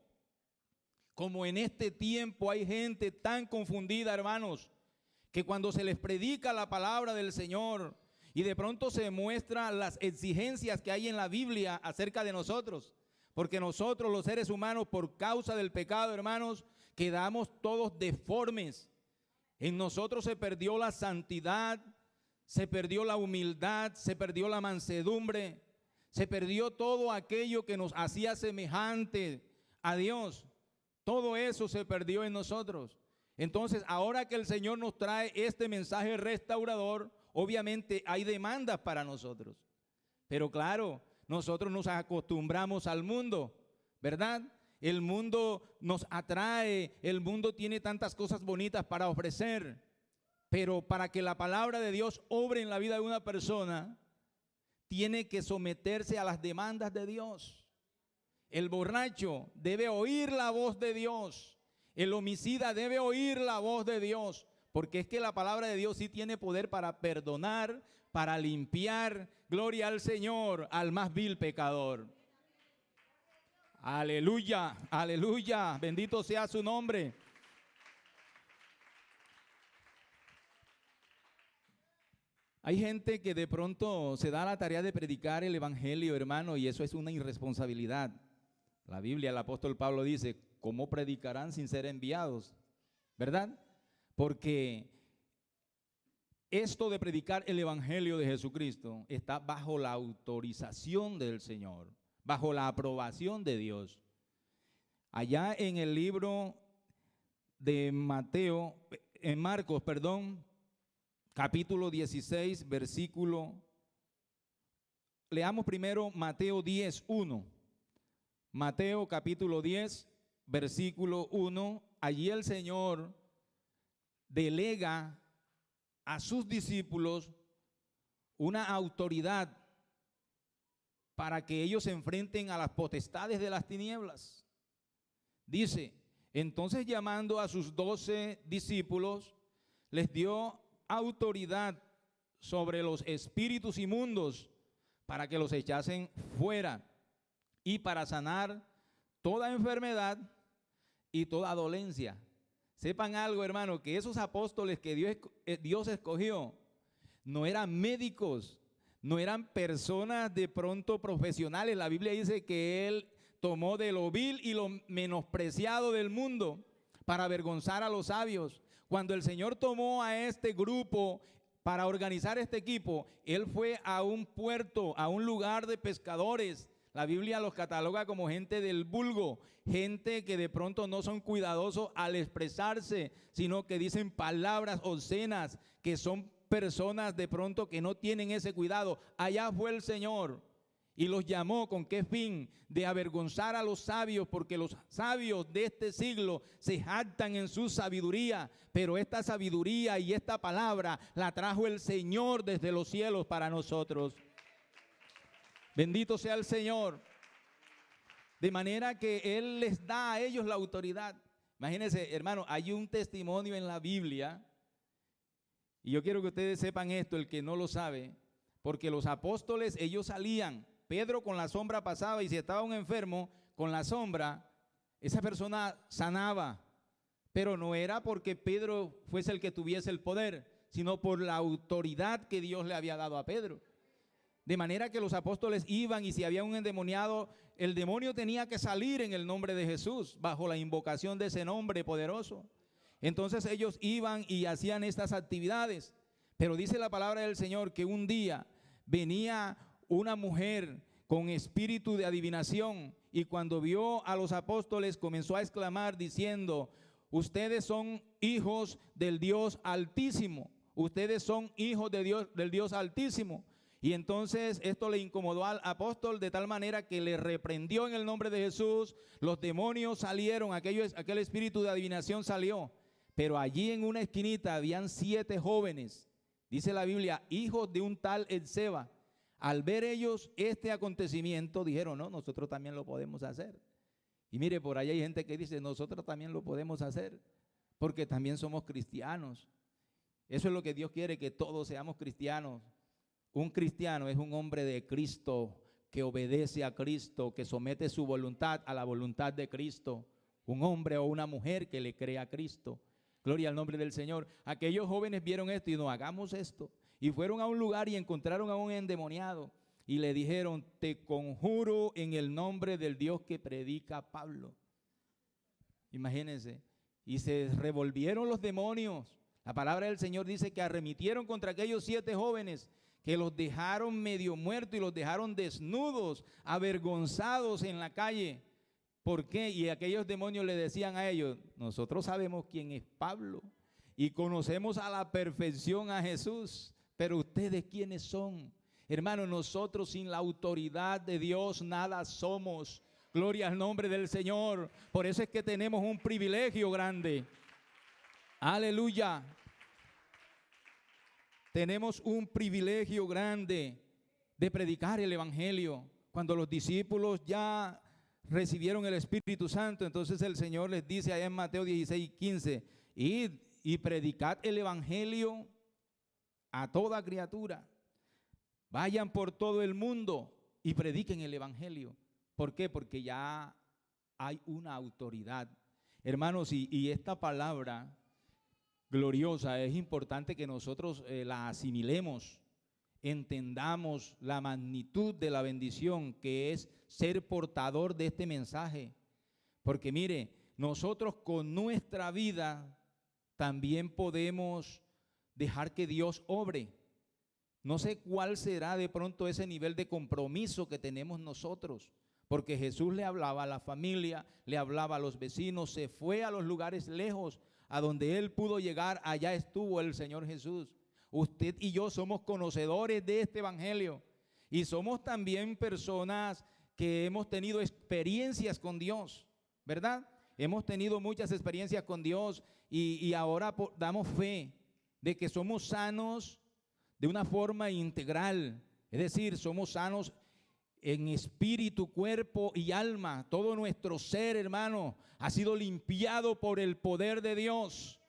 Como en este tiempo hay gente tan confundida, hermanos, que cuando se les predica la palabra del Señor y de pronto se muestran las exigencias que hay en la Biblia acerca de nosotros, porque nosotros los seres humanos, por causa del pecado, hermanos, quedamos todos deformes. En nosotros se perdió la santidad, se perdió la humildad, se perdió la mansedumbre, se perdió todo aquello que nos hacía semejante a Dios. Todo eso se perdió en nosotros. Entonces, ahora que el Señor nos trae este mensaje restaurador, obviamente hay demandas para nosotros. Pero claro, nosotros nos acostumbramos al mundo, ¿verdad? El mundo nos atrae, el mundo tiene tantas cosas bonitas para ofrecer. Pero para que la palabra de Dios obre en la vida de una persona, tiene que someterse a las demandas de Dios. El borracho debe oír la voz de Dios. El homicida debe oír la voz de Dios. Porque es que la palabra de Dios sí tiene poder para perdonar, para limpiar. Gloria al Señor, al más vil pecador. Aleluya, aleluya. Bendito sea su nombre. Hay gente que de pronto se da la tarea de predicar el evangelio, hermano, y eso es una irresponsabilidad. La Biblia, el apóstol Pablo dice, ¿cómo predicarán sin ser enviados? ¿Verdad? Porque esto de predicar el evangelio de Jesucristo está bajo la autorización del Señor, bajo la aprobación de Dios. Allá en el libro de Marcos, capítulo 16, versículo, leamos primero Mateo 10:1. Mateo capítulo 10, versículo 1, allí el Señor delega a sus discípulos una autoridad para que ellos se enfrenten a las potestades de las tinieblas. Dice, entonces llamando a sus 12 discípulos, les dio autoridad sobre los espíritus inmundos para que los echasen fuera y para sanar toda enfermedad y toda dolencia. Sepan algo, hermano, que esos apóstoles que Dios escogió no eran médicos, no eran personas de pronto profesionales. La Biblia dice que Él tomó de lo vil y lo menospreciado del mundo para avergonzar a los sabios. Cuando el Señor tomó a este grupo para organizar este equipo, Él fue a un puerto, a un lugar de pescadores. La Biblia los cataloga como gente del vulgo, gente que de pronto no son cuidadosos al expresarse, sino que dicen palabras obscenas, que son personas de pronto que no tienen ese cuidado. Allá fue el Señor y los llamó. ¿Con qué fin? De avergonzar a los sabios, porque los sabios de este siglo se jactan en su sabiduría, pero esta sabiduría y esta palabra la trajo el Señor desde los cielos para nosotros. Bendito sea el Señor. De manera que Él les da a ellos la autoridad. Imagínense, hermano, hay un testimonio en la Biblia, y yo quiero que ustedes sepan esto, el que no lo sabe, porque los apóstoles, ellos salían, Pedro con la sombra pasaba, y si estaba un enfermo, con la sombra, esa persona sanaba, pero no era porque Pedro fuese el que tuviese el poder, sino por la autoridad que Dios le había dado a Pedro. De manera que los apóstoles iban, y si había un endemoniado, el demonio tenía que salir en el nombre de Jesús, bajo la invocación de ese nombre poderoso. Entonces ellos iban y hacían estas actividades. Pero dice la palabra del Señor que un día venía una mujer con espíritu de adivinación, y cuando vio a los apóstoles comenzó a exclamar diciendo, ustedes son hijos del Dios Altísimo, ustedes son hijos de Dios, del Dios Altísimo. Y entonces esto le incomodó al apóstol de tal manera que le reprendió en el nombre de Jesús. Los demonios salieron, aquel espíritu de adivinación salió. Pero allí en una esquinita habían 7 jóvenes, dice la Biblia, hijos de un tal Etseba. Al ver ellos este acontecimiento dijeron, no, nosotros también lo podemos hacer. Y mire, por ahí hay gente que dice, nosotros también lo podemos hacer, porque también somos cristianos. Eso es lo que Dios quiere, que todos seamos cristianos. Un cristiano es un hombre de Cristo, que obedece a Cristo, que somete su voluntad a la voluntad de Cristo. Un hombre o una mujer que le cree a Cristo. Gloria al nombre del Señor. Aquellos jóvenes vieron esto y no, hagamos esto. Y fueron a un lugar y encontraron a un endemoniado. Y le dijeron, te conjuro en el nombre del Dios que predica Pablo. Imagínense. Y se revolvieron los demonios. La palabra del Señor dice que arremitieron contra aquellos 7 jóvenes, que los dejaron medio muertos y los dejaron desnudos, avergonzados en la calle. ¿Por qué? Y aquellos demonios le decían a ellos, nosotros sabemos quién es Pablo y conocemos a la perfección a Jesús, pero ustedes quiénes son. Hermanos, nosotros sin la autoridad de Dios nada somos. Gloria al nombre del Señor. Por eso es que tenemos un privilegio grande. Aleluya. Tenemos un privilegio grande de predicar el evangelio. Cuando los discípulos ya recibieron el Espíritu Santo, entonces el Señor les dice allá en Mateo 16:15, id y predicad el evangelio a toda criatura. Vayan por todo el mundo y prediquen el evangelio. ¿Por qué? Porque ya hay una autoridad. Hermanos, y esta palabra gloriosa es importante que nosotros la asimilemos. entendamos la magnitud de la bendición que es ser portador de este mensaje. Porque mire, nosotros con nuestra vida también podemos dejar que Dios obre. No sé cuál será de pronto ese nivel de compromiso que tenemos nosotros, porque Jesús le hablaba a la familia, le hablaba a los vecinos, se fue a los lugares lejos, a donde él pudo llegar, allá estuvo el Señor Jesús. Usted y yo somos conocedores de este evangelio y somos también personas que hemos tenido experiencias con Dios, ¿verdad? Hemos tenido muchas experiencias con Dios y ahora damos fe de que somos sanos de una forma integral, es decir, somos sanos en espíritu, cuerpo y alma. Todo nuestro ser, hermano, ha sido limpiado por el poder de Dios.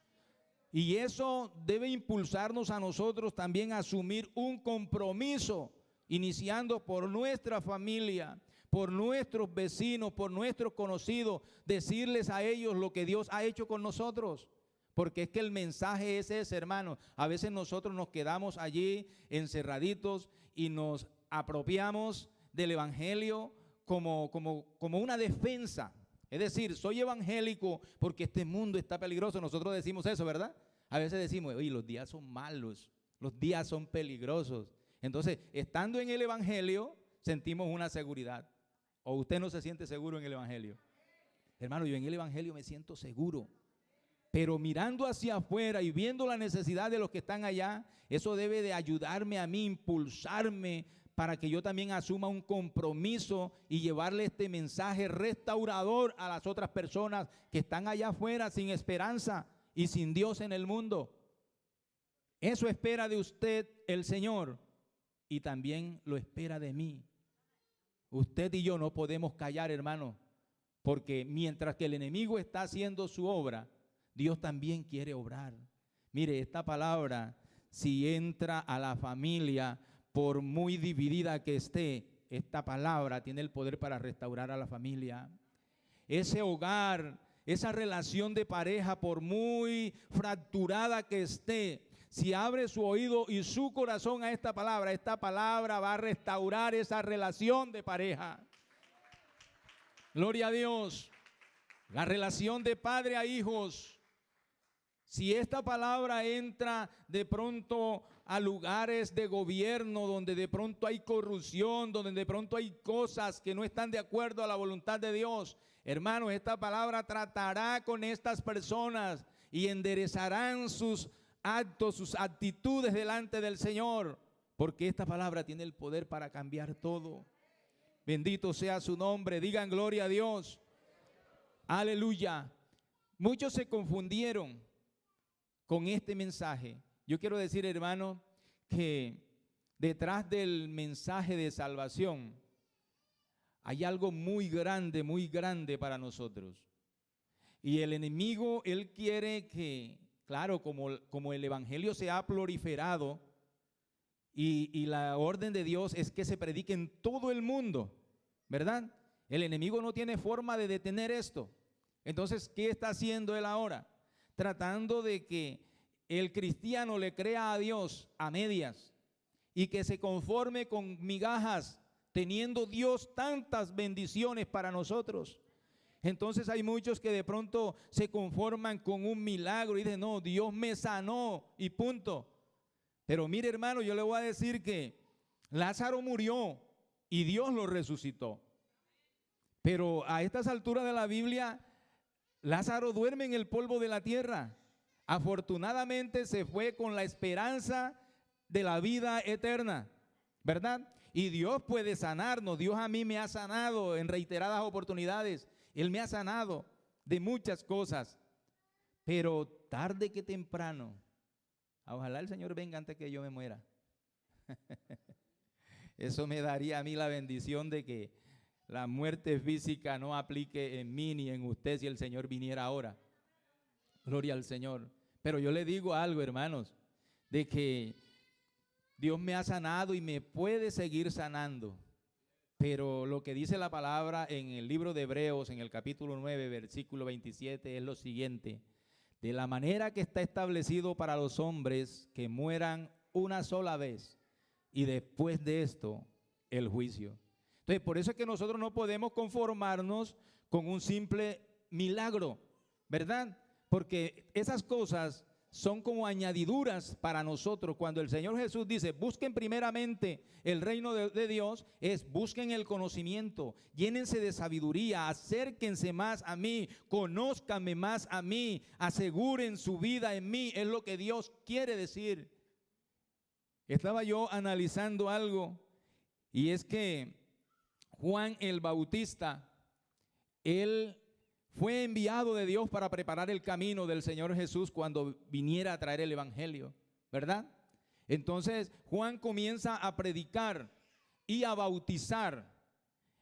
Y eso debe impulsarnos a nosotros también a asumir un compromiso, iniciando por nuestra familia, por nuestros vecinos, por nuestros conocidos, decirles a ellos lo que Dios ha hecho con nosotros. Porque es que el mensaje es ese, hermano. A veces nosotros nos quedamos allí encerraditos y nos apropiamos del evangelio como una defensa. Es decir, soy evangélico porque este mundo está peligroso. Nosotros decimos eso, ¿verdad? A veces decimos, oye, los días son malos, los días son peligrosos. Entonces, estando en el evangelio, sentimos una seguridad. ¿O usted no se siente seguro en el evangelio? Hermano, yo en el evangelio me siento seguro. Pero mirando hacia afuera y viendo la necesidad de los que están allá, eso debe de ayudarme a mí, impulsarme para que yo también asuma un compromiso y llevarle este mensaje restaurador a las otras personas que están allá afuera sin esperanza y sin Dios en el mundo. Eso espera de usted el Señor y también lo espera de mí. Usted y yo no podemos callar, hermano, porque mientras que el enemigo está haciendo su obra, Dios también quiere obrar. Mire, esta palabra, si entra a la familia, por muy dividida que esté, esta palabra tiene el poder para restaurar a la familia. Ese hogar, esa relación de pareja, por muy fracturada que esté, si abre su oído y su corazón a esta palabra va a restaurar esa relación de pareja. Gloria a Dios. La relación de padre a hijos. Si esta palabra entra de pronto a lugares de gobierno donde de pronto hay corrupción, donde de pronto hay cosas que no están de acuerdo a la voluntad de Dios, hermanos, esta palabra tratará con estas personas y enderezarán sus actos, sus actitudes delante del Señor, porque esta palabra tiene el poder para cambiar todo. Bendito sea su nombre, digan gloria a Dios. Aleluya. Muchos se confundieron con este mensaje. Yo quiero decir, hermano, que detrás del mensaje de salvación hay algo muy grande para nosotros. Y el enemigo, él quiere que, claro, como el evangelio se ha proliferado y la orden de Dios es que se predique en todo el mundo, ¿verdad? El enemigo no tiene forma de detener esto. Entonces, ¿qué está haciendo él ahora? Tratando de que el cristiano le crea a Dios a medias y que se conforme con migajas, teniendo Dios tantas bendiciones para nosotros. Entonces hay muchos que de pronto se conforman con un milagro y dicen, no, Dios me sanó y punto. Pero mire, hermano, yo le voy a decir que Lázaro murió y Dios lo resucitó. Pero a estas alturas de la Biblia, Lázaro duerme en el polvo de la tierra. Afortunadamente se fue con la esperanza de la vida eterna, ¿verdad? Y Dios puede sanarnos. Dios a mí me ha sanado en reiteradas oportunidades. Él me ha sanado de muchas cosas. Pero tarde que temprano, ojalá el Señor venga antes que yo me muera. Eso me daría a mí la bendición de que la muerte física no aplique en mí ni en usted si el Señor viniera ahora. Gloria al Señor. Pero yo le digo algo, hermanos, de que Dios me ha sanado y me puede seguir sanando. Pero lo que dice la palabra en el libro de Hebreos, en el capítulo 9, versículo 27, es lo siguiente: de la manera que está establecido para los hombres que mueran una sola vez, y después de esto el juicio. Entonces, por eso es que nosotros no podemos conformarnos con un simple milagro, ¿verdad? Porque esas cosas son como añadiduras para nosotros. Cuando el Señor Jesús dice, busquen primeramente el reino de Dios, es busquen el conocimiento, llénense de sabiduría, acérquense más a mí, conózcanme más a mí, aseguren su vida en mí, es lo que Dios quiere decir. Estaba yo analizando algo, y es que Juan el Bautista, él fue enviado de Dios para preparar el camino del Señor Jesús cuando viniera a traer el evangelio, ¿verdad? Entonces Juan comienza a predicar y a bautizar.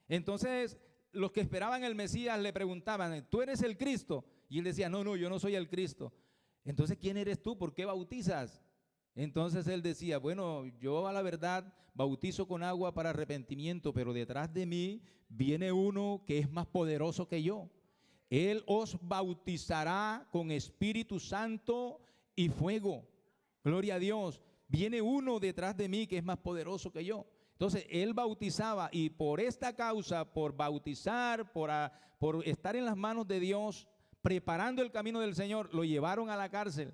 Entonces los que esperaban el Mesías le preguntaban, ¿tú eres el Cristo? Y él decía, no, yo no soy el Cristo. Entonces, ¿quién eres tú? ¿Por qué bautizas? Entonces él decía, bueno, yo a la verdad bautizo con agua para arrepentimiento, pero detrás de mí viene uno que es más poderoso que yo. Él os bautizará con Espíritu Santo y fuego. Gloria a Dios. Viene uno detrás de mí que es más poderoso que yo. Entonces él bautizaba, y por esta causa, por bautizar, por estar en las manos de Dios, preparando el camino del Señor, lo llevaron a la cárcel.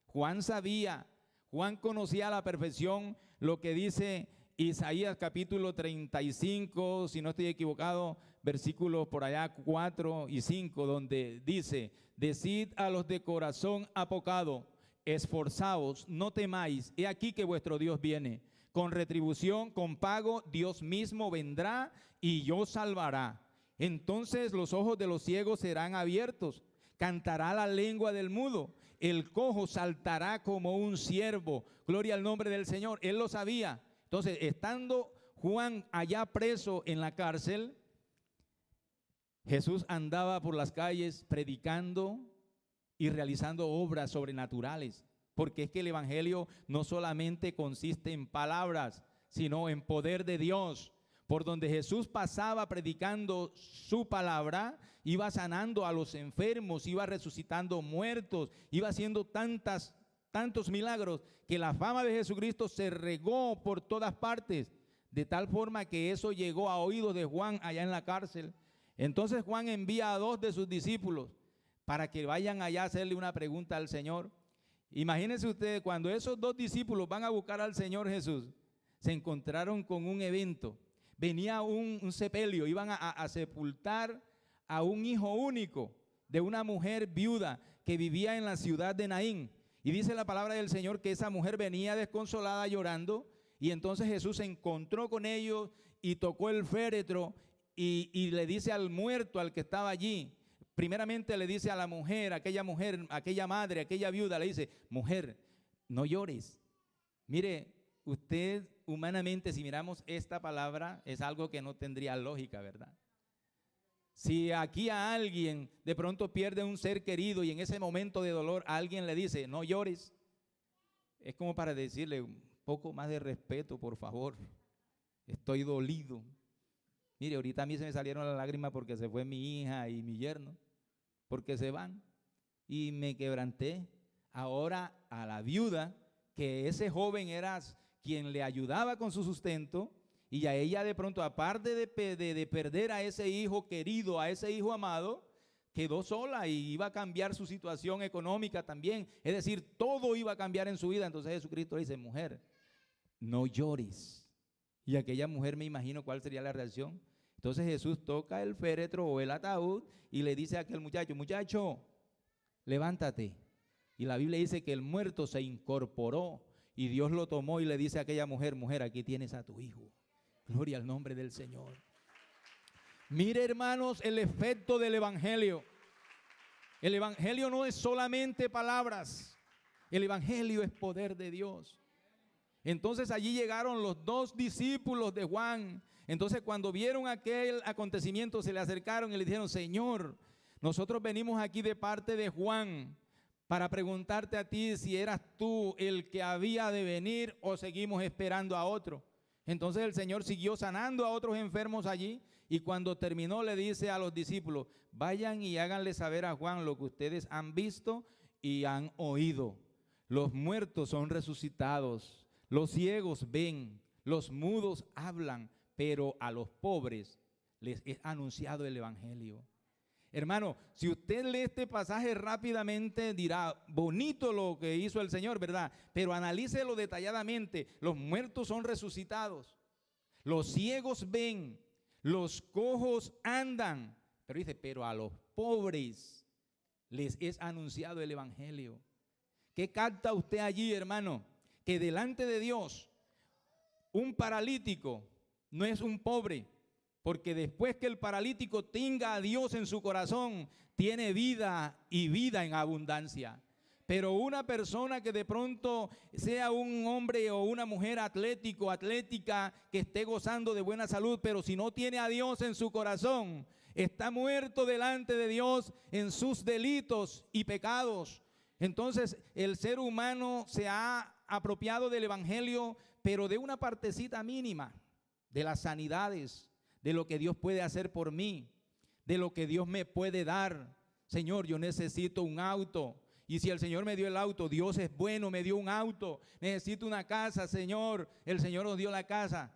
Juan sabía, Juan conocía a la perfección lo que dice Isaías capítulo 35, si no estoy equivocado, versículos por allá 4 y 5, donde dice, decid a los de corazón apocado, esforzaos, no temáis, he aquí que vuestro Dios viene, con retribución, con pago, Dios mismo vendrá y os salvará. Entonces los ojos de los ciegos serán abiertos, cantará la lengua del mudo, el cojo saltará como un ciervo. Gloria al nombre del Señor. Él lo sabía. Entonces, estando Juan allá preso en la cárcel, Jesús andaba por las calles predicando y realizando obras sobrenaturales, porque es que el evangelio no solamente consiste en palabras, sino en poder de Dios. Por donde Jesús pasaba predicando su palabra, iba sanando a los enfermos, iba resucitando muertos, iba haciendo tantos milagros, que la fama de Jesucristo se regó por todas partes, de tal forma que eso llegó a oídos de Juan allá en la cárcel. Entonces Juan envía a 2 de sus discípulos para que vayan allá a hacerle una pregunta al Señor. Imagínense ustedes, cuando esos 2 discípulos van a buscar al Señor Jesús, se encontraron con un evento. Venía un sepelio, iban a sepultar a un hijo único de una mujer viuda que vivía en la ciudad de Naín. Y dice la palabra del Señor que esa mujer venía desconsolada llorando, y entonces Jesús se encontró con ellos y tocó el féretro y le dice al muerto, al que estaba allí, primeramente le dice a la mujer, aquella madre, aquella viuda, le dice, mujer, no llores. Mire, usted humanamente, si miramos esta palabra, es algo que no tendría lógica, ¿verdad? Si aquí a alguien de pronto pierde un ser querido y en ese momento de dolor a alguien le dice, no llores, es como para decirle un poco más de respeto, por favor, estoy dolido. Mire, ahorita a mí se me salieron las lágrimas porque se fue mi hija y mi yerno, porque se van, y me quebranté. Ahora a la viuda, que ese joven era quien le ayudaba con su sustento, y a ella de pronto, aparte de perder a ese hijo querido, a ese hijo amado, quedó sola y iba a cambiar su situación económica también. Es decir, todo iba a cambiar en su vida. Entonces Jesucristo le dice, mujer, no llores. Y aquella mujer, me imagino cuál sería la reacción. Entonces Jesús toca el féretro o el ataúd y le dice a aquel muchacho, muchacho, levántate. Y la Biblia dice que el muerto se incorporó y Dios lo tomó y le dice a aquella mujer, mujer, aquí tienes a tu hijo. Gloria al nombre del Señor. Mire, hermanos, el efecto del evangelio. El evangelio no es solamente palabras. El evangelio es poder de Dios. Entonces allí llegaron los 2 discípulos de Juan. Entonces cuando vieron aquel acontecimiento se le acercaron y le dijeron, Señor, nosotros venimos aquí de parte de Juan para preguntarte a ti si eras tú el que había de venir o seguimos esperando a otro. Entonces el Señor siguió sanando a otros enfermos allí, y cuando terminó le dice a los discípulos, vayan y háganle saber a Juan lo que ustedes han visto y han oído. Los muertos son resucitados, los ciegos ven, los mudos hablan, pero a los pobres les es anunciado el evangelio. Hermano, si usted lee este pasaje rápidamente dirá, bonito lo que hizo el Señor, ¿verdad? Pero analícelo detalladamente. Los muertos son resucitados, los ciegos ven, los cojos andan. Pero dice, pero a los pobres les es anunciado el evangelio. ¿Qué capta usted allí, hermano? Que delante de Dios, un paralítico no es un pobre, porque después que el paralítico tenga a Dios en su corazón, tiene vida y vida en abundancia. Pero una persona que de pronto sea un hombre o una mujer atlético, atlética, que esté gozando de buena salud, pero si no tiene a Dios en su corazón, está muerto delante de Dios en sus delitos y pecados. Entonces el ser humano se ha apropiado del evangelio, pero de una partecita mínima, de las sanidades, de lo que Dios puede hacer por mí, de lo que Dios me puede dar. Señor, yo necesito un auto. Y si el Señor me dio el auto, Dios es bueno, me dio un auto. Necesito una casa, Señor, el Señor nos dio la casa.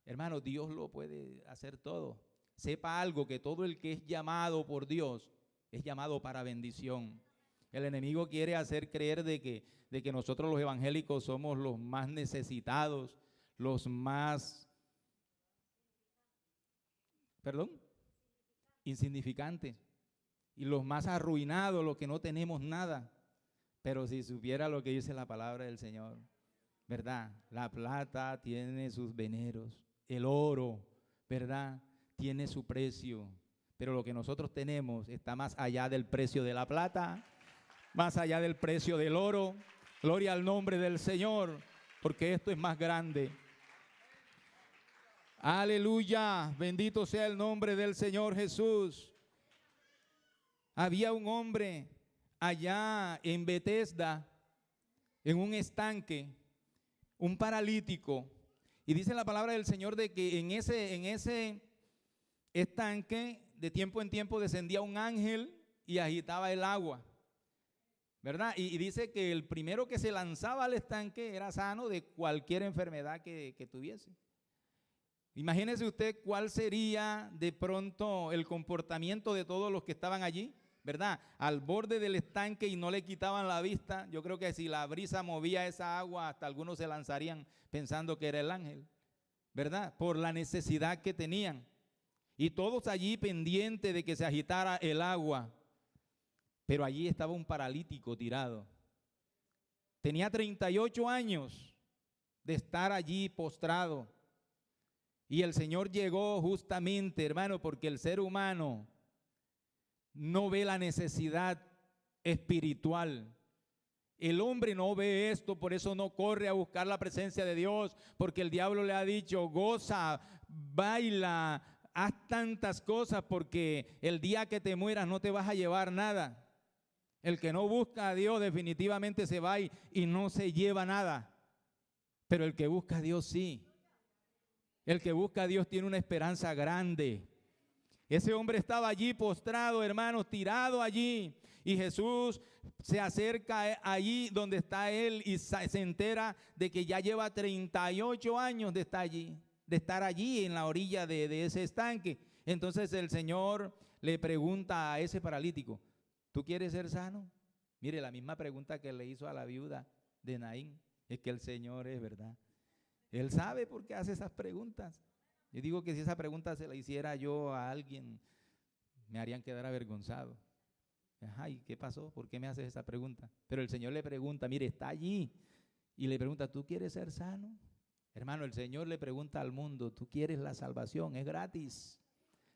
Hermano, Dios lo puede hacer todo. Sepa algo, que todo el que es llamado por Dios es llamado para bendición. El enemigo quiere hacer creer de que nosotros los evangélicos somos los más necesitados, los más, insignificantes y los más arruinados, los que no tenemos nada. Pero si supiera lo que dice la palabra del Señor, ¿verdad? La plata tiene sus veneros, el oro, ¿verdad? Tiene su precio, pero lo que nosotros tenemos está más allá del precio de la plata, más allá del precio del oro. Gloria al nombre del Señor, porque esto es más grande. Aleluya, bendito sea el nombre del Señor Jesús. Había un hombre allá en Betesda, en un estanque, un paralítico, y dice la palabra del Señor de que en ese estanque de tiempo en tiempo descendía un ángel y agitaba el agua, ¿verdad? Y dice que el primero que se lanzaba al estanque era sano de cualquier enfermedad que tuviese. Imagínese usted cuál sería de pronto el comportamiento de todos los que estaban allí, ¿verdad? Al borde del estanque y no le quitaban la vista. Yo creo que si la brisa movía esa agua, hasta algunos se lanzarían pensando que era el ángel, ¿verdad? Por la necesidad que tenían. Y todos allí pendientes de que se agitara el agua. Pero allí estaba un paralítico tirado. Tenía 38 años de estar allí postrado. Y el Señor llegó justamente, hermano, porque el ser humano no ve la necesidad espiritual. El hombre no ve esto, por eso no corre a buscar la presencia de Dios, porque el diablo le ha dicho, goza, baila, haz tantas cosas, porque el día que te mueras no te vas a llevar nada. El que no busca a Dios definitivamente se va y no se lleva nada, pero el que busca a Dios sí. El que busca a Dios tiene una esperanza grande. Ese hombre estaba allí postrado, hermanos, tirado allí. Y Jesús se acerca allí donde está él y se entera de que ya lleva 38 años de estar allí en la orilla de ese estanque. Entonces el Señor le pregunta a ese paralítico, ¿tú quieres ser sano? Mire, la misma pregunta que le hizo a la viuda de Naín, es que el Señor es verdad. Él sabe por qué hace esas preguntas. Yo digo que si esa pregunta se la hiciera yo a alguien, me harían quedar avergonzado. Ay, ¿qué pasó? ¿Por qué me haces esa pregunta? Pero el Señor le pregunta, mire, está allí. Y le pregunta, ¿tú quieres ser sano? Hermano, el Señor le pregunta al mundo, ¿tú quieres la salvación? Es gratis.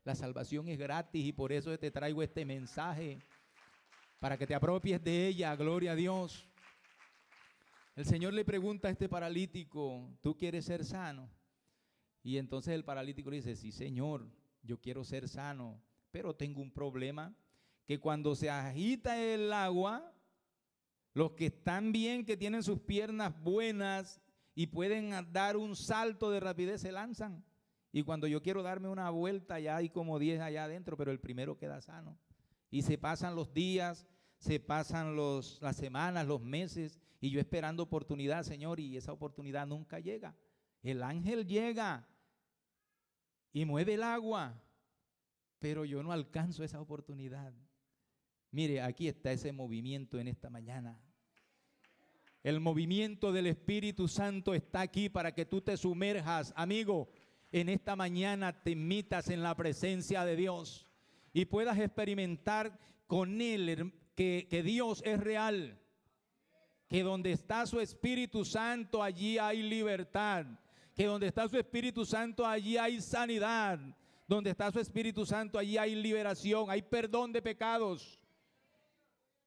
La salvación es gratis y por eso te traigo este mensaje, para que te apropies de ella. Gloria a Dios. El Señor le pregunta a este paralítico, ¿tú quieres ser sano? Y entonces el paralítico le dice, sí, Señor, yo quiero ser sano, pero tengo un problema, que cuando se agita el agua, los que están bien, que tienen sus piernas buenas y pueden dar un salto de rapidez, se lanzan. Y cuando yo quiero darme una vuelta, ya hay como 10 allá adentro, pero el primero queda sano. Y se pasan los días, se pasan las semanas, los meses, y yo esperando oportunidad, Señor, y esa oportunidad nunca llega. el ángel llega y mueve el agua, pero yo no alcanzo esa oportunidad. Mire, aquí está ese movimiento en esta mañana. El movimiento del Espíritu Santo está aquí para que tú te sumerjas, amigo, en esta mañana te metas en la presencia de Dios y puedas experimentar con Él que Dios es real, que donde está su Espíritu Santo allí hay libertad, que donde está su Espíritu Santo allí hay sanidad, donde está su Espíritu Santo allí hay liberación, hay perdón de pecados.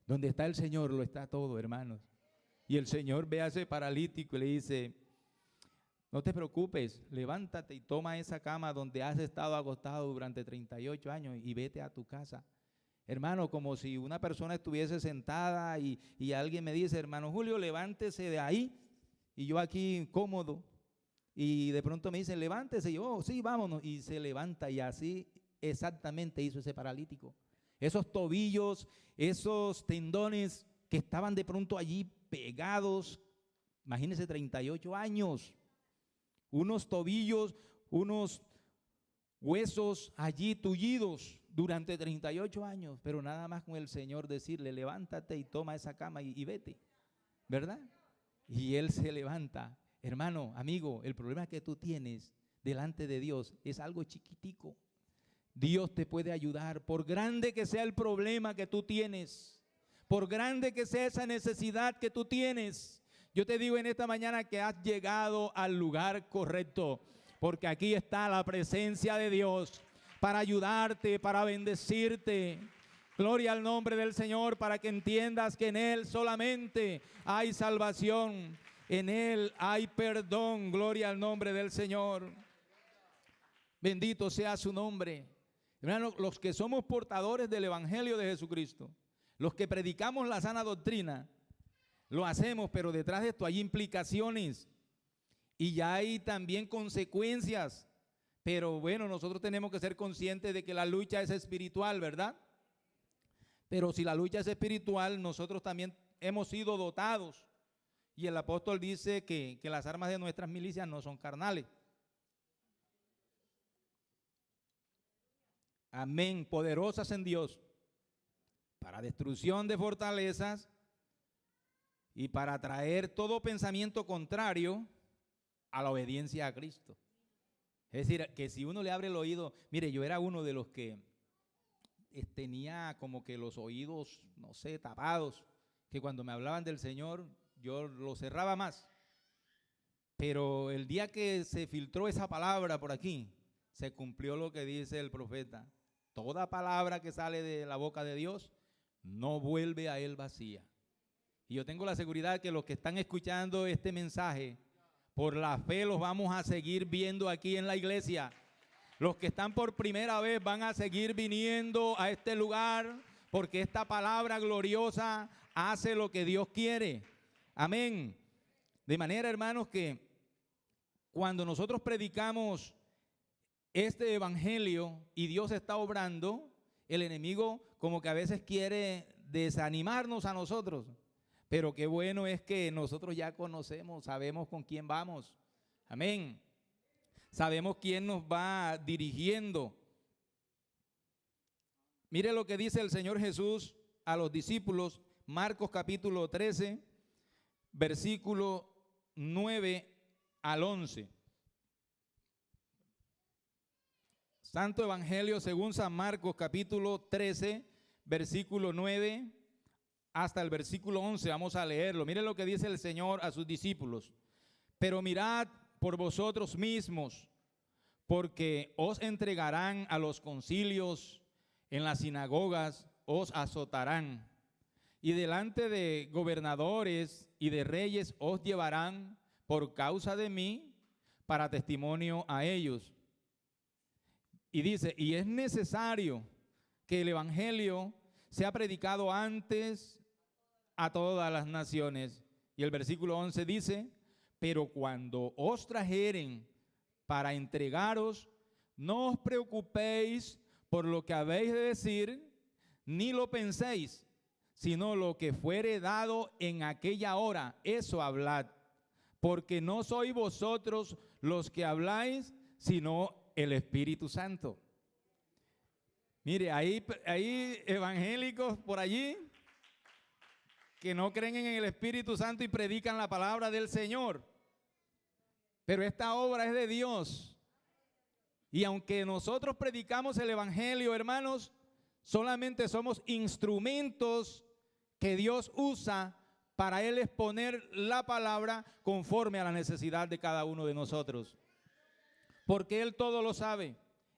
Donde está el Señor lo está todo, hermanos. Y el Señor ve a ese paralítico y le dice, no te preocupes, levántate y toma esa cama donde has estado acostado durante 38 años y vete a tu casa. Hermano, como si una persona estuviese sentada y alguien me dice, hermano Julio, levántese de ahí, y yo aquí cómodo, y de pronto me dice, levántese, y yo, oh, sí, vámonos, y se levanta, y así exactamente hizo ese paralítico. Esos tobillos, esos tendones que estaban de pronto allí pegados, imagínense 38 años, unos tobillos, unos huesos allí tullidos durante 38 años, pero nada más con el Señor decirle, levántate y toma esa cama y vete, ¿verdad? Y él se levanta. Hermano, amigo, el problema que tú tienes delante de Dios es algo chiquitico. Dios te puede ayudar, por grande que sea el problema que tú tienes, por grande que sea esa necesidad que tú tienes. Yo te digo en esta mañana que has llegado al lugar correcto, porque aquí está la presencia de Dios para ayudarte, para bendecirte. Gloria al nombre del Señor, para que entiendas que en Él solamente hay salvación, en Él hay perdón. Gloria al nombre del Señor. Bendito sea su nombre. Hermanos, los que somos portadores del Evangelio de Jesucristo, los que predicamos la sana doctrina, lo hacemos, pero detrás de esto hay implicaciones y ya hay también consecuencias. Pero bueno, nosotros tenemos que ser conscientes de que la lucha es espiritual, ¿verdad? Pero si la lucha es espiritual, nosotros también hemos sido dotados. Y el apóstol dice que las armas de nuestras milicias no son carnales. Amén, poderosas en Dios, para destrucción de fortalezas y para traer todo pensamiento contrario a la obediencia a Cristo. Es decir, que si uno le abre el oído, mire, yo era uno de los que tenía como que los oídos, no sé, tapados, que cuando me hablaban del Señor, yo los cerraba más. Pero el día que se filtró esa palabra por aquí, se cumplió lo que dice el profeta. Toda palabra que sale de la boca de Dios no vuelve a él vacía. Y yo tengo la seguridad que los que están escuchando este mensaje, por la fe los vamos a seguir viendo aquí en la iglesia. Los que están por primera vez van a seguir viniendo a este lugar, porque esta palabra gloriosa hace lo que Dios quiere. Amén. De manera, hermanos, que cuando nosotros predicamos este evangelio y Dios está obrando, el enemigo como que a veces quiere desanimarnos a nosotros, pero qué bueno es que nosotros ya conocemos, sabemos con quién vamos. Amén. Sabemos quién nos va dirigiendo. Mire lo que dice el Señor Jesús a los discípulos, Marcos capítulo 13, versículo 9 al 11. Santo Evangelio según San Marcos capítulo 13, versículo 9 hasta el versículo 11. Vamos a leerlo. Miren lo que dice el Señor a sus discípulos. Pero mirad por vosotros mismos, porque os entregarán a los concilios, en las sinagogas os azotarán, y delante de gobernadores y de reyes os llevarán por causa de mí para testimonio a ellos. Y dice, y es necesario que el evangelio sea predicado antes a todas las naciones. Y el versículo 11 dice, pero cuando os trajeren para entregaros, no os preocupéis por lo que habéis de decir, ni lo penséis, sino lo que fuere dado en aquella hora, eso hablad, porque no sois vosotros los que habláis, sino el Espíritu Santo. Mire, hay evangélicos por allí que no creen en el Espíritu Santo y predican la palabra del Señor. Pero esta obra es de Dios. Y aunque nosotros predicamos el evangelio, hermanos, solamente somos instrumentos que Dios usa para Él exponer la palabra conforme a la necesidad de cada uno de nosotros. Porque Él todo lo sabe,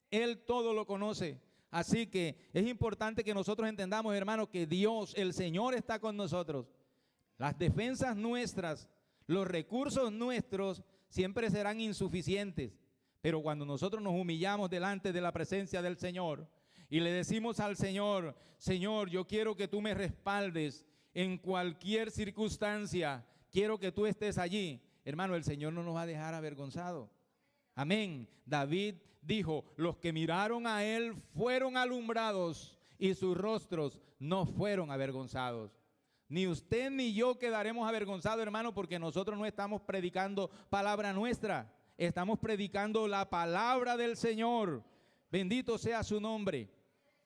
Él todo lo conoce. Así que es importante que nosotros entendamos, hermanos, que Dios, el Señor, está con nosotros. Las defensas nuestras, los recursos nuestros siempre serán insuficientes. Pero cuando nosotros nos humillamos delante de la presencia del Señor y le decimos al Señor, Señor, yo quiero que tú me respaldes en cualquier circunstancia, quiero que tú estés allí, hermano, el Señor no nos va a dejar avergonzados. Amén. David dijo, los que miraron a él fueron alumbrados y sus rostros no fueron avergonzados. Ni usted ni yo quedaremos avergonzados, hermano, porque nosotros no estamos predicando palabra nuestra. Estamos predicando la palabra del Señor. Bendito sea su nombre.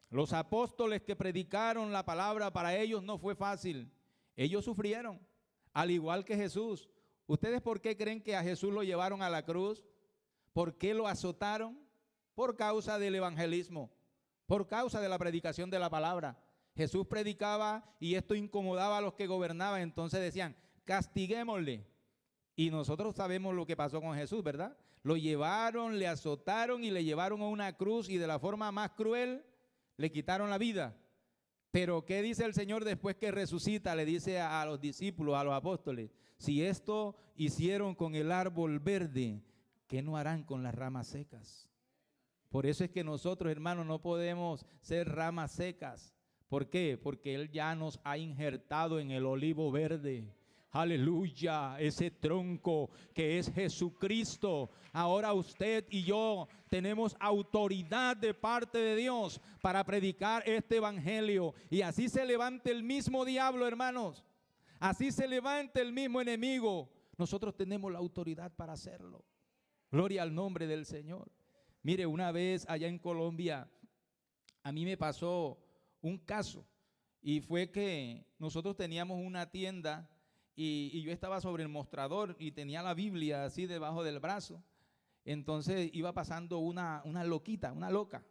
Los apóstoles que predicaron la palabra, para ellos no fue fácil. Ellos sufrieron, al igual que Jesús. ¿Ustedes por qué creen que a Jesús lo llevaron a la cruz? ¿Por qué lo azotaron? Por causa del evangelismo, por causa de la predicación de la palabra. Jesús predicaba y esto incomodaba a los que gobernaban. Entonces decían, castiguémosle. Y nosotros sabemos lo que pasó con Jesús, ¿verdad? Lo llevaron, le azotaron y le llevaron a una cruz y de la forma más cruel le quitaron la vida. Pero ¿qué dice el Señor después que resucita? Le dice a los discípulos, a los apóstoles, si esto hicieron con el árbol verde, ¿qué no harán con las ramas secas? Por eso es que nosotros, hermanos, no podemos ser ramas secas. ¿Por qué? Porque Él ya nos ha injertado en el olivo verde. Aleluya, ese tronco que es Jesucristo. Ahora usted y yo tenemos autoridad de parte de Dios para predicar este evangelio. Y así se levante el mismo diablo, hermanos. Así se levante el mismo enemigo. Nosotros tenemos la autoridad para hacerlo. Gloria al nombre del Señor. Mire, una vez allá en Colombia, a mí me pasó un caso. Y fue que nosotros teníamos una tienda y yo estaba sobre el mostrador y tenía la Biblia así debajo del brazo. Entonces iba pasando una loquita, una loca.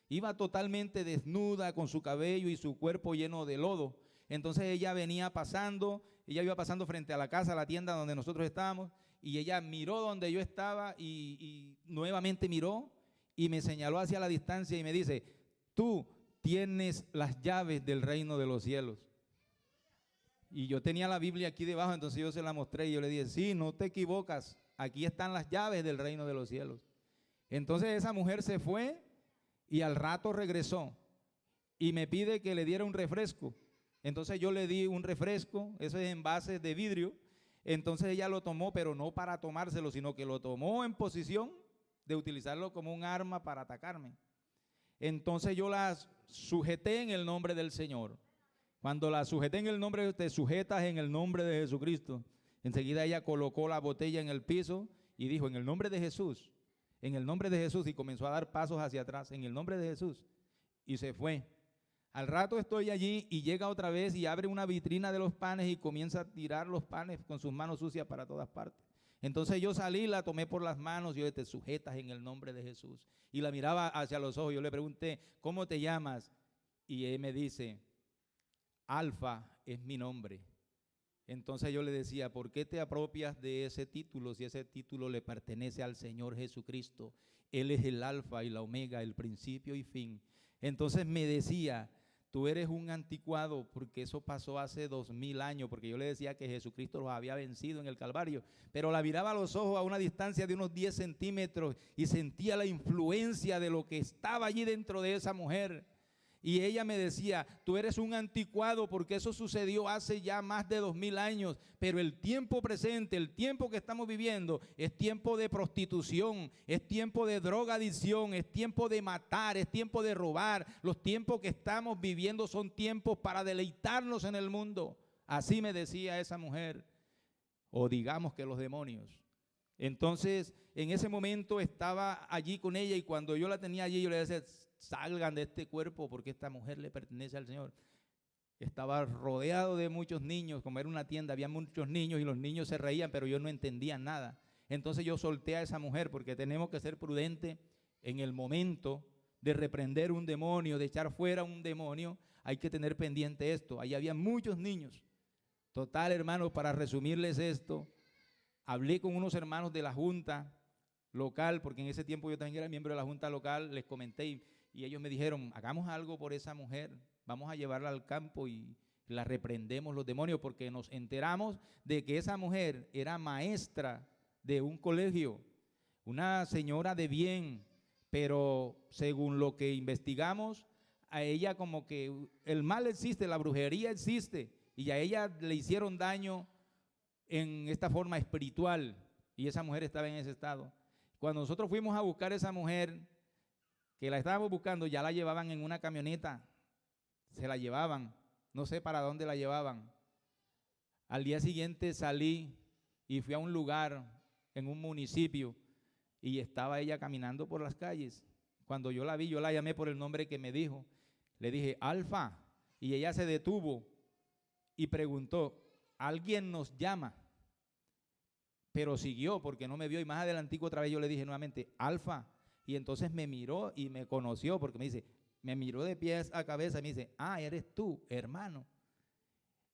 Iba totalmente desnuda con su cabello y su cuerpo lleno de lodo. Entonces ella iba pasando frente a la casa, a la tienda donde nosotros estábamos, y ella miró donde yo estaba y nuevamente miró y me señaló hacia la distancia y me dice, tú tienes las llaves del reino de los cielos. Y yo tenía la Biblia aquí debajo, entonces yo se la mostré y yo le dije, sí, no te equivocas, aquí están las llaves del reino de los cielos. Entonces esa mujer se fue y al rato regresó y me pide que le diera un refresco. Entonces yo le di un refresco, eso es envase de vidrio. Entonces ella lo tomó, pero no para tomárselo, sino que lo tomó en posición de utilizarlo como un arma para atacarme. Entonces yo la sujeté en el nombre del Señor. Cuando la sujeté en el nombre, te sujetas en el nombre de Jesucristo. Enseguida ella colocó la botella en el piso y dijo, en el nombre de Jesús, y comenzó a dar pasos hacia atrás, en el nombre de Jesús, y se fue. Al rato estoy allí y llega otra vez y abre una vitrina de los panes y comienza a tirar los panes con sus manos sucias para todas partes. Entonces yo salí, la tomé por las manos y yo, te sujetas en el nombre de Jesús. Y la miraba hacia los ojos, yo le pregunté, ¿cómo te llamas? Y él me dice, Alfa es mi nombre. Entonces yo le decía, ¿por qué te apropias de ese título si ese título le pertenece al Señor Jesucristo? Él es el Alfa y la Omega, el principio y fin. Entonces me decía, tú eres un anticuado, porque eso pasó hace 2000 años, porque yo le decía que Jesucristo los había vencido en el Calvario, pero la miraba a los ojos a una distancia de unos 10 centímetros y sentía la influencia de lo que estaba allí dentro de esa mujer. Y ella me decía, tú eres un anticuado porque eso sucedió hace ya más de 2000 años, pero el tiempo presente, el tiempo que estamos viviendo es tiempo de prostitución, es tiempo de drogadicción, es tiempo de matar, es tiempo de robar. Los tiempos que estamos viviendo son tiempos para deleitarnos en el mundo. Así me decía esa mujer. o digamos que los demonios. Entonces, en ese momento estaba allí con ella, y cuando yo la tenía allí, yo le decía, salgan de este cuerpo porque esta mujer le pertenece al Señor. Estaba rodeado de muchos niños, como era una tienda, había muchos niños y los niños se reían, pero yo no entendía nada. Entonces yo solté a esa mujer, porque tenemos que ser prudentes en el momento de reprender un demonio, de echar fuera un demonio. Hay que tener pendiente esto. Ahí había muchos niños. Total, hermanos, para resumirles esto, hablé con unos hermanos de la junta local, porque en ese tiempo yo también era miembro de la junta local, les comenté y ellos me dijeron, hagamos algo por esa mujer, vamos a llevarla al campo y la reprendemos los demonios, porque nos enteramos de que esa mujer era maestra de un colegio, una señora de bien, pero según lo que investigamos, a ella como que el mal existe, la brujería existe, y a ella le hicieron daño en esta forma espiritual, y esa mujer estaba en ese estado. Cuando nosotros fuimos a buscar a esa mujer, que la estábamos buscando, ya la llevaban en una camioneta, se la llevaban, no sé para dónde la llevaban. Al día siguiente salí y fui a un lugar en un municipio y estaba ella caminando por las calles. Cuando yo la vi, yo la llamé por el nombre que me dijo. Le dije, Alfa, y ella se detuvo y preguntó, ¿alguien nos llama? Pero siguió porque no me vio, y más adelantico otra vez yo le dije nuevamente, Alfa, y entonces me miró y me conoció, porque me dice, me miró de pies a cabeza y me dice, ah, eres tú, hermano,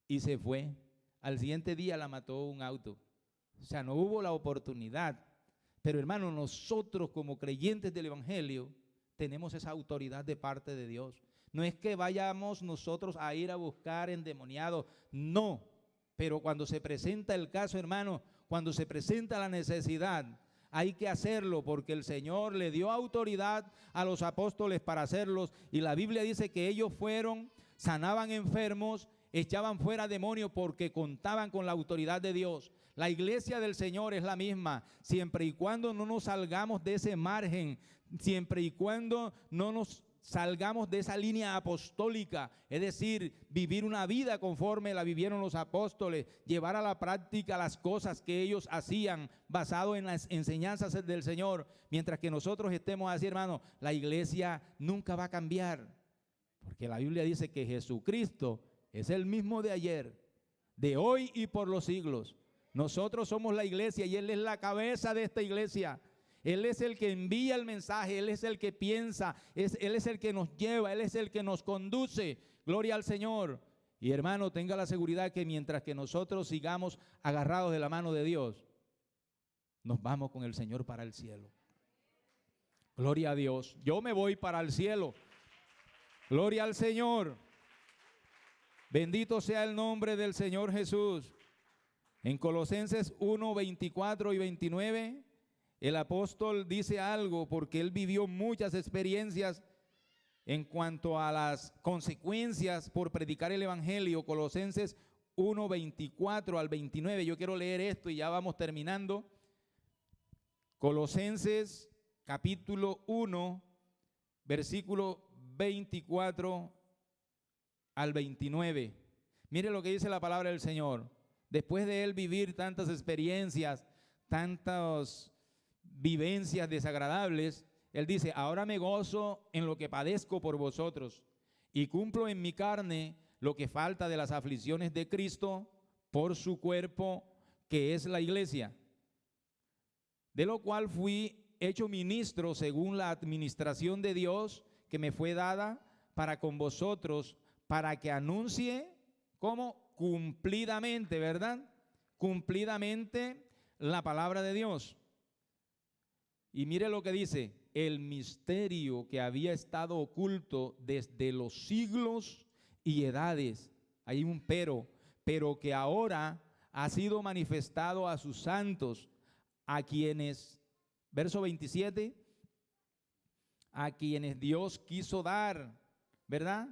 y se fue. Al siguiente día la mató un auto. O sea, no hubo la oportunidad, pero hermano, nosotros como creyentes del Evangelio tenemos esa autoridad de parte de Dios. No es que vayamos nosotros a ir a buscar endemoniados, no, pero cuando se presenta el caso, hermano, cuando se presenta la necesidad, hay que hacerlo, porque el Señor le dio autoridad a los apóstoles para hacerlos, y la Biblia dice que ellos fueron, sanaban enfermos, echaban fuera demonios porque contaban con la autoridad de Dios. La iglesia del Señor es la misma, siempre y cuando no nos salgamos de ese margen, siempre y cuando no nos salgamos de esa línea apostólica, es decir, vivir una vida conforme la vivieron los apóstoles, llevar a la práctica las cosas que ellos hacían basado en las enseñanzas del Señor. Mientras que nosotros estemos así, hermano, la iglesia nunca va a cambiar, porque la Biblia dice que Jesucristo es el mismo de ayer, de hoy y por los siglos. Nosotros somos la iglesia y Él es la cabeza de esta iglesia. Él es el que envía el mensaje, Él es el que piensa, Él es el que nos lleva, Él es el que nos conduce. Gloria al Señor. Y hermano, tenga la seguridad que mientras que nosotros sigamos agarrados de la mano de Dios, nos vamos con el Señor para el cielo. Gloria a Dios. Yo me voy para el cielo. Gloria al Señor. Bendito sea el nombre del Señor Jesús. En Colosenses 1, 24 y 29, el apóstol dice algo, porque él vivió muchas experiencias en cuanto a las consecuencias por predicar el Evangelio. Colosenses 1, 24 al 29. Yo quiero leer esto y ya vamos terminando. Colosenses capítulo 1, versículo 24 al 29. Mire lo que dice la palabra del Señor. Después de él vivir tantas experiencias, tantas vivencias desagradables, él dice, ahora me gozo en lo que padezco por vosotros y cumplo en mi carne lo que falta de las aflicciones de Cristo por su cuerpo, que es la iglesia, de lo cual fui hecho ministro según la administración de Dios que me fue dada para con vosotros, para que anuncie como cumplidamente, ¿verdad? Cumplidamente la palabra de Dios. Y mire lo que dice, el misterio que había estado oculto desde los siglos y edades, hay un pero que ahora ha sido manifestado a sus santos, a quienes, verso 27, a quienes Dios quiso dar, ¿verdad?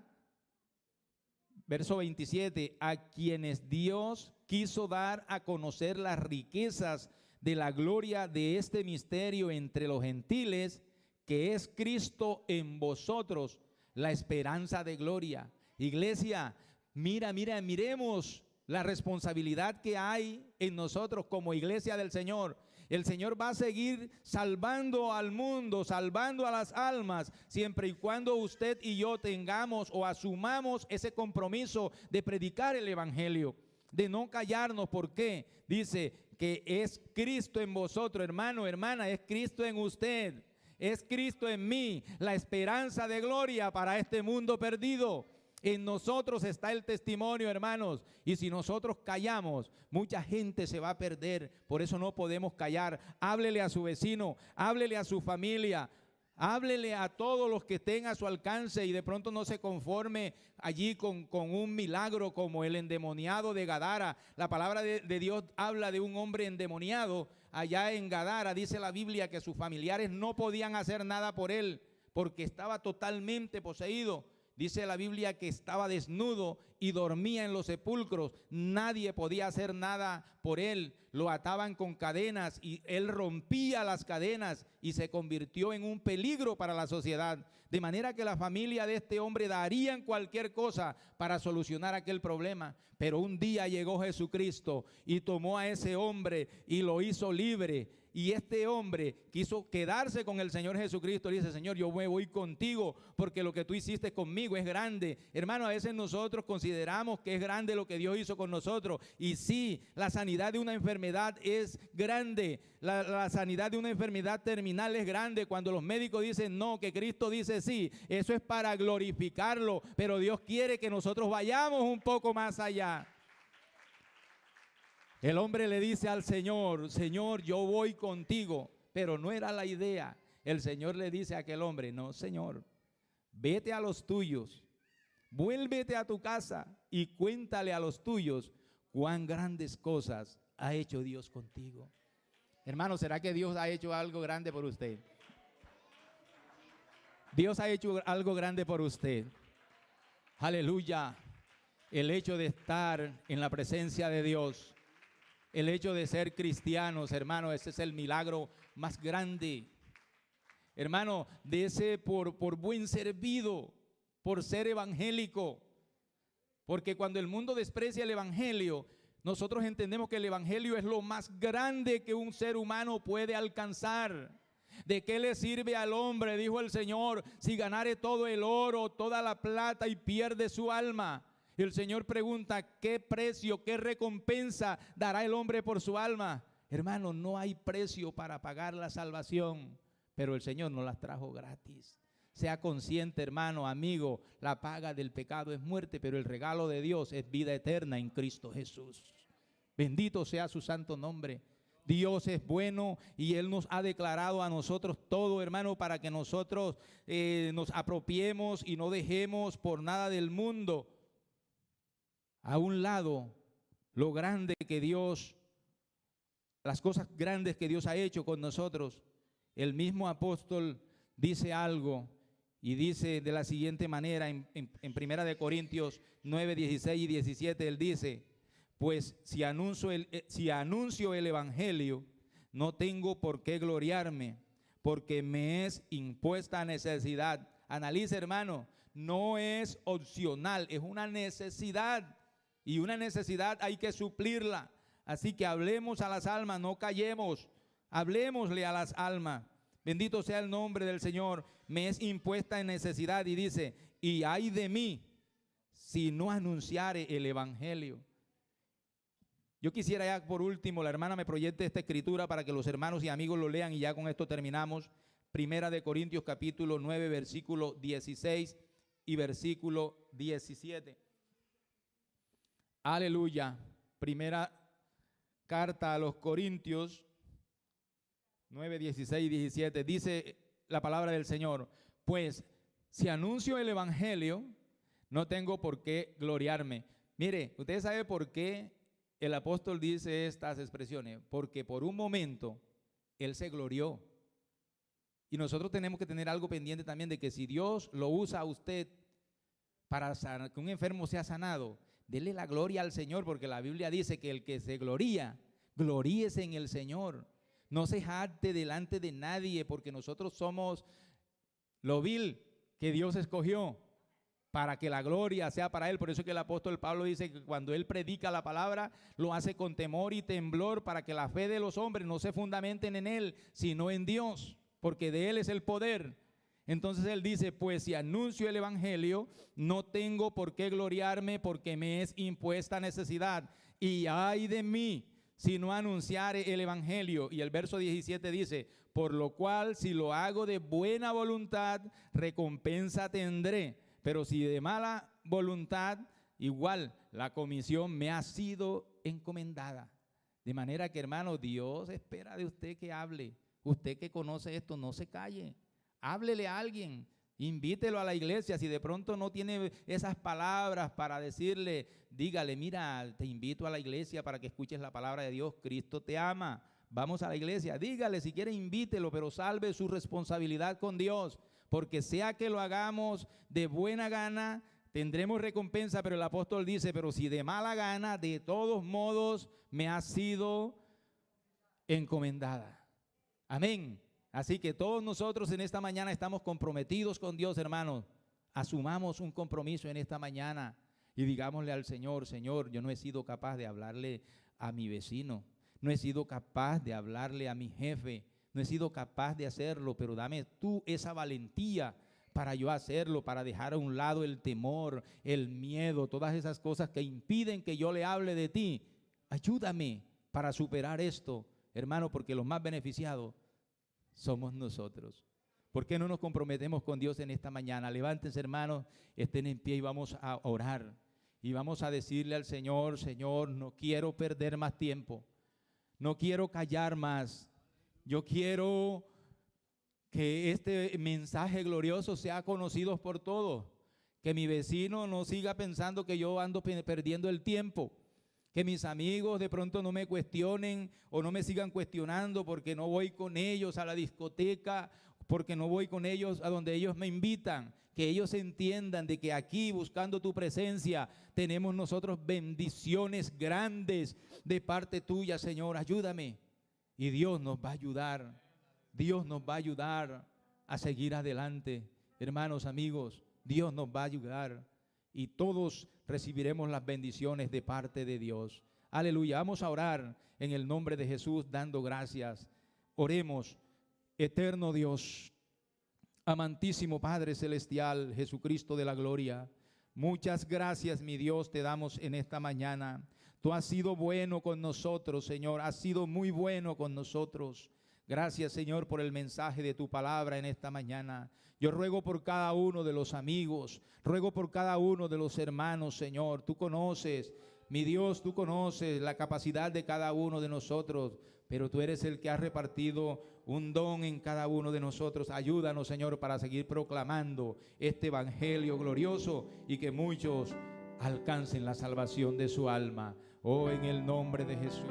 Verso 27, a quienes Dios quiso dar a conocer las riquezas de la gloria de este misterio entre los gentiles, que es Cristo en vosotros, la esperanza de gloria. Iglesia, miremos la responsabilidad que hay en nosotros como iglesia del Señor. El Señor va a seguir salvando al mundo, salvando a las almas, siempre y cuando usted y yo tengamos o asumamos ese compromiso de predicar el evangelio, de no callarnos. ¿Por qué? Dice que es Cristo en vosotros, hermano, hermana, es Cristo en usted, es Cristo en mí, la esperanza de gloria para este mundo perdido. En nosotros está el testimonio, hermanos, y si nosotros callamos, mucha gente se va a perder. Por eso no podemos callar. Háblele a su vecino, háblele a su familia, háblele a todos los que estén a su alcance y de pronto no se conforme allí con un milagro como el endemoniado de Gadara. La palabra de Dios habla de un hombre endemoniado allá en Gadara. Dice la Biblia que sus familiares no podían hacer nada por él porque estaba totalmente poseído. Dice la Biblia que estaba desnudo y dormía en los sepulcros. Nadie podía hacer nada por él. Lo ataban con cadenas y él rompía las cadenas y se convirtió en un peligro para la sociedad. De manera que la familia de este hombre darían cualquier cosa para solucionar aquel problema. Pero un día llegó Jesucristo y tomó a ese hombre y lo hizo libre. Y este hombre quiso quedarse con el Señor Jesucristo. Le dice: Señor, yo me voy contigo porque lo que tú hiciste conmigo es grande. Hermano, a veces nosotros consideramos que es grande lo que Dios hizo con nosotros. Y sí, la sanidad de una enfermedad es grande. La sanidad de una enfermedad terminal es grande. Cuando los médicos dicen no, que Cristo dice sí, eso es para glorificarlo. Pero Dios quiere que nosotros vayamos un poco más allá. El hombre le dice al Señor: Señor, yo voy contigo. Pero no era la idea. El Señor le dice a aquel hombre: no, Señor, vete a los tuyos, vuélvete a tu casa y cuéntale a los tuyos cuán grandes cosas ha hecho Dios contigo. Hermano, ¿será que Dios ha hecho algo grande por usted? Dios ha hecho algo grande por usted. Aleluya. El hecho de estar en la presencia de Dios, el hecho de ser cristianos, hermano, ese es el milagro más grande. Hermano, de ese por buen servido, por ser evangélico. Porque cuando el mundo desprecia el evangelio, nosotros entendemos que el evangelio es lo más grande que un ser humano puede alcanzar. ¿De qué le sirve al hombre, dijo el Señor, si ganare todo el oro, toda la plata y pierde su alma? El Señor pregunta: ¿qué precio, qué recompensa dará el hombre por su alma? Hermano, no hay precio para pagar la salvación, pero el Señor nos las trajo gratis. Sea consciente, hermano, amigo, la paga del pecado es muerte, pero el regalo de Dios es vida eterna en Cristo Jesús. Bendito sea su santo nombre. Dios es bueno y Él nos ha declarado a nosotros todo, hermano, para que nosotros nos apropiemos y no dejemos por nada del mundo a un lado lo grande que Dios, las cosas grandes que Dios ha hecho con nosotros. El mismo apóstol dice algo y dice de la siguiente manera en 1 Corintios 9, 16 y 17, él dice: pues si anuncio el evangelio, no tengo por qué gloriarme, porque me es impuesta necesidad. Analice, hermano, no es opcional, es una necesidad. Y una necesidad hay que suplirla. Así que hablemos a las almas, no callemos. Hablemosle a las almas. Bendito sea el nombre del Señor. Me es impuesta en necesidad. Y dice: y ay de mí si no anunciare el evangelio. Yo quisiera ya por último, la hermana me proyecte esta escritura para que los hermanos y amigos lo lean y ya con esto terminamos. 1 Corintios capítulo 9, versículo 16 y versículo 17. Aleluya. Primera carta a los Corintios 9, 16 y 17. Dice la palabra del Señor: pues si anuncio el evangelio, no tengo por qué gloriarme. Mire, usted sabe por qué el apóstol dice estas expresiones. Porque por un momento él se glorió. Y nosotros tenemos que tener algo pendiente también, de que si Dios lo usa a usted para que un enfermo sea sanado, dele la gloria al Señor, porque la Biblia dice que el que se gloría, gloríese en el Señor. No se jacte delante de nadie, porque nosotros somos lo vil que Dios escogió para que la gloria sea para Él. Por eso que el apóstol Pablo dice que cuando Él predica la palabra, lo hace con temor y temblor, para que la fe de los hombres no se fundamenten en Él, sino en Dios, porque de Él es el poder. Entonces Él dice, pues si anuncio el evangelio, no tengo por qué gloriarme, porque me es impuesta necesidad. Y ay de mí, si no anunciare el evangelio. Y el verso 17 dice, por lo cual si lo hago de buena voluntad, recompensa tendré. Pero si de mala voluntad, igual la comisión me ha sido encomendada. De manera que, hermano, Dios espera de usted que hable. Usted que conoce esto, no se calle. Háblele a alguien, invítelo a la iglesia. Si de pronto no tiene esas palabras para decirle, dígale, mira, te invito a la iglesia para que escuches la palabra de Dios. Cristo te ama. Vamos a la iglesia. Dígale, si quiere, invítelo, pero salve su responsabilidad con Dios. Porque sea que lo hagamos de buena gana, tendremos recompensa. Pero el apóstol dice, pero si de mala gana, de todos modos me ha sido encomendada. Amén. Así que todos nosotros en esta mañana estamos comprometidos con Dios, hermanos. Asumamos un compromiso en esta mañana y digámosle al Señor, Señor, yo no he sido capaz de hablarle a mi vecino, no he sido capaz de hablarle a mi jefe, no he sido capaz de hacerlo, pero dame tú esa valentía para yo hacerlo, para dejar a un lado el temor, el miedo, todas esas cosas que impiden que yo le hable de ti. Ayúdame para superar esto, hermano, porque los más beneficiados somos nosotros. ¿Por qué no nos comprometemos con Dios en esta mañana? Levántense, hermanos, estén en pie y vamos a orar. Y vamos a decirle al Señor, Señor, no quiero perder más tiempo. No quiero callar más. Yo quiero que este mensaje glorioso sea conocido por todos. Que mi vecino no siga pensando que yo ando perdiendo el tiempo. Que mis amigos de pronto no me cuestionen o no me sigan cuestionando porque no voy con ellos a la discoteca, porque no voy con ellos a donde ellos me invitan. Que ellos entiendan de que aquí, buscando tu presencia, tenemos nosotros bendiciones grandes de parte tuya, Señor. Ayúdame. Y Dios nos va a ayudar. Dios nos va a ayudar a seguir adelante. Hermanos, amigos, Dios nos va a ayudar. Y todos recibiremos las bendiciones de parte de Dios. Aleluya. Vamos a orar en el nombre de Jesús dando gracias. Oremos. Eterno Dios, amantísimo Padre Celestial, Jesucristo de la gloria, muchas gracias, mi Dios, te damos en esta mañana. Tú has sido bueno con nosotros, Señor, has sido muy bueno con nosotros. Gracias, Señor, por el mensaje de tu palabra en esta mañana. Yo ruego por cada uno de los amigos, ruego por cada uno de los hermanos, Señor. Tú conoces, mi Dios, tú conoces la capacidad de cada uno de nosotros, pero tú eres el que ha repartido un don en cada uno de nosotros. Ayúdanos, Señor, para seguir proclamando este evangelio glorioso y que muchos alcancen la salvación de su alma. Oh, en el nombre de Jesús.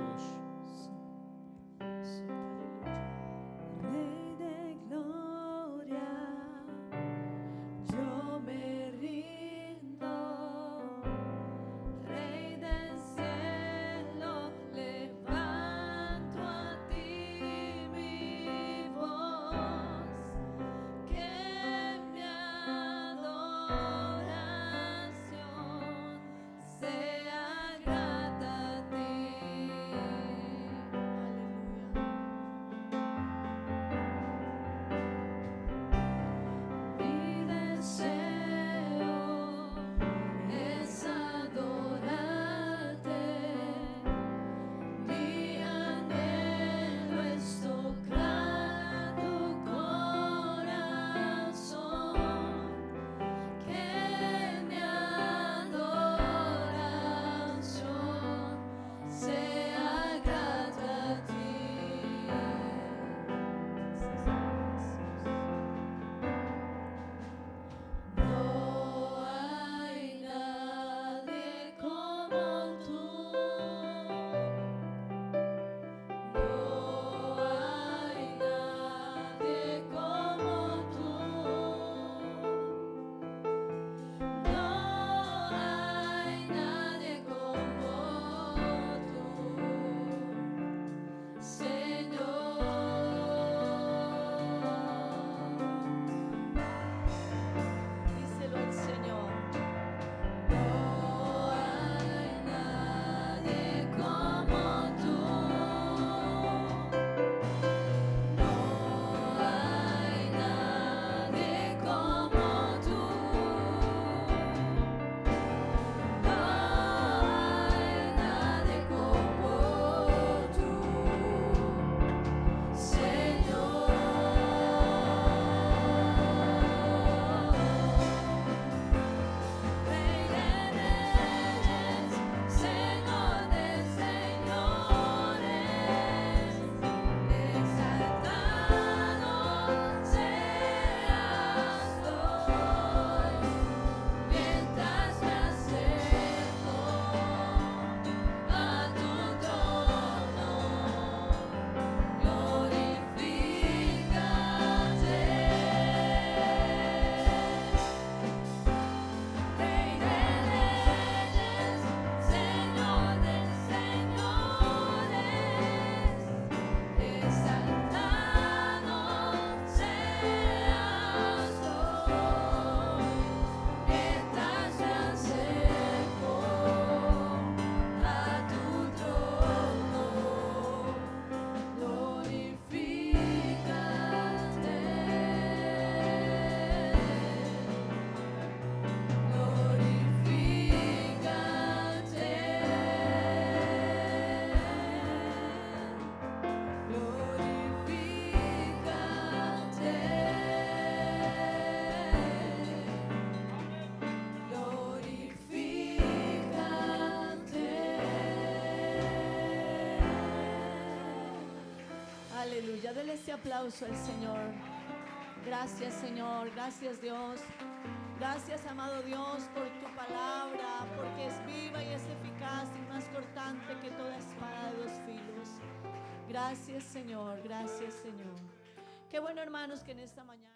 Dele ese aplauso al Señor. Gracias, Señor. Gracias, Dios. Gracias, amado Dios, por tu palabra, porque es viva y es eficaz y más cortante que toda espada de dos filos. Gracias, Señor. Gracias, Señor. Qué bueno, hermanos, que en esta mañana...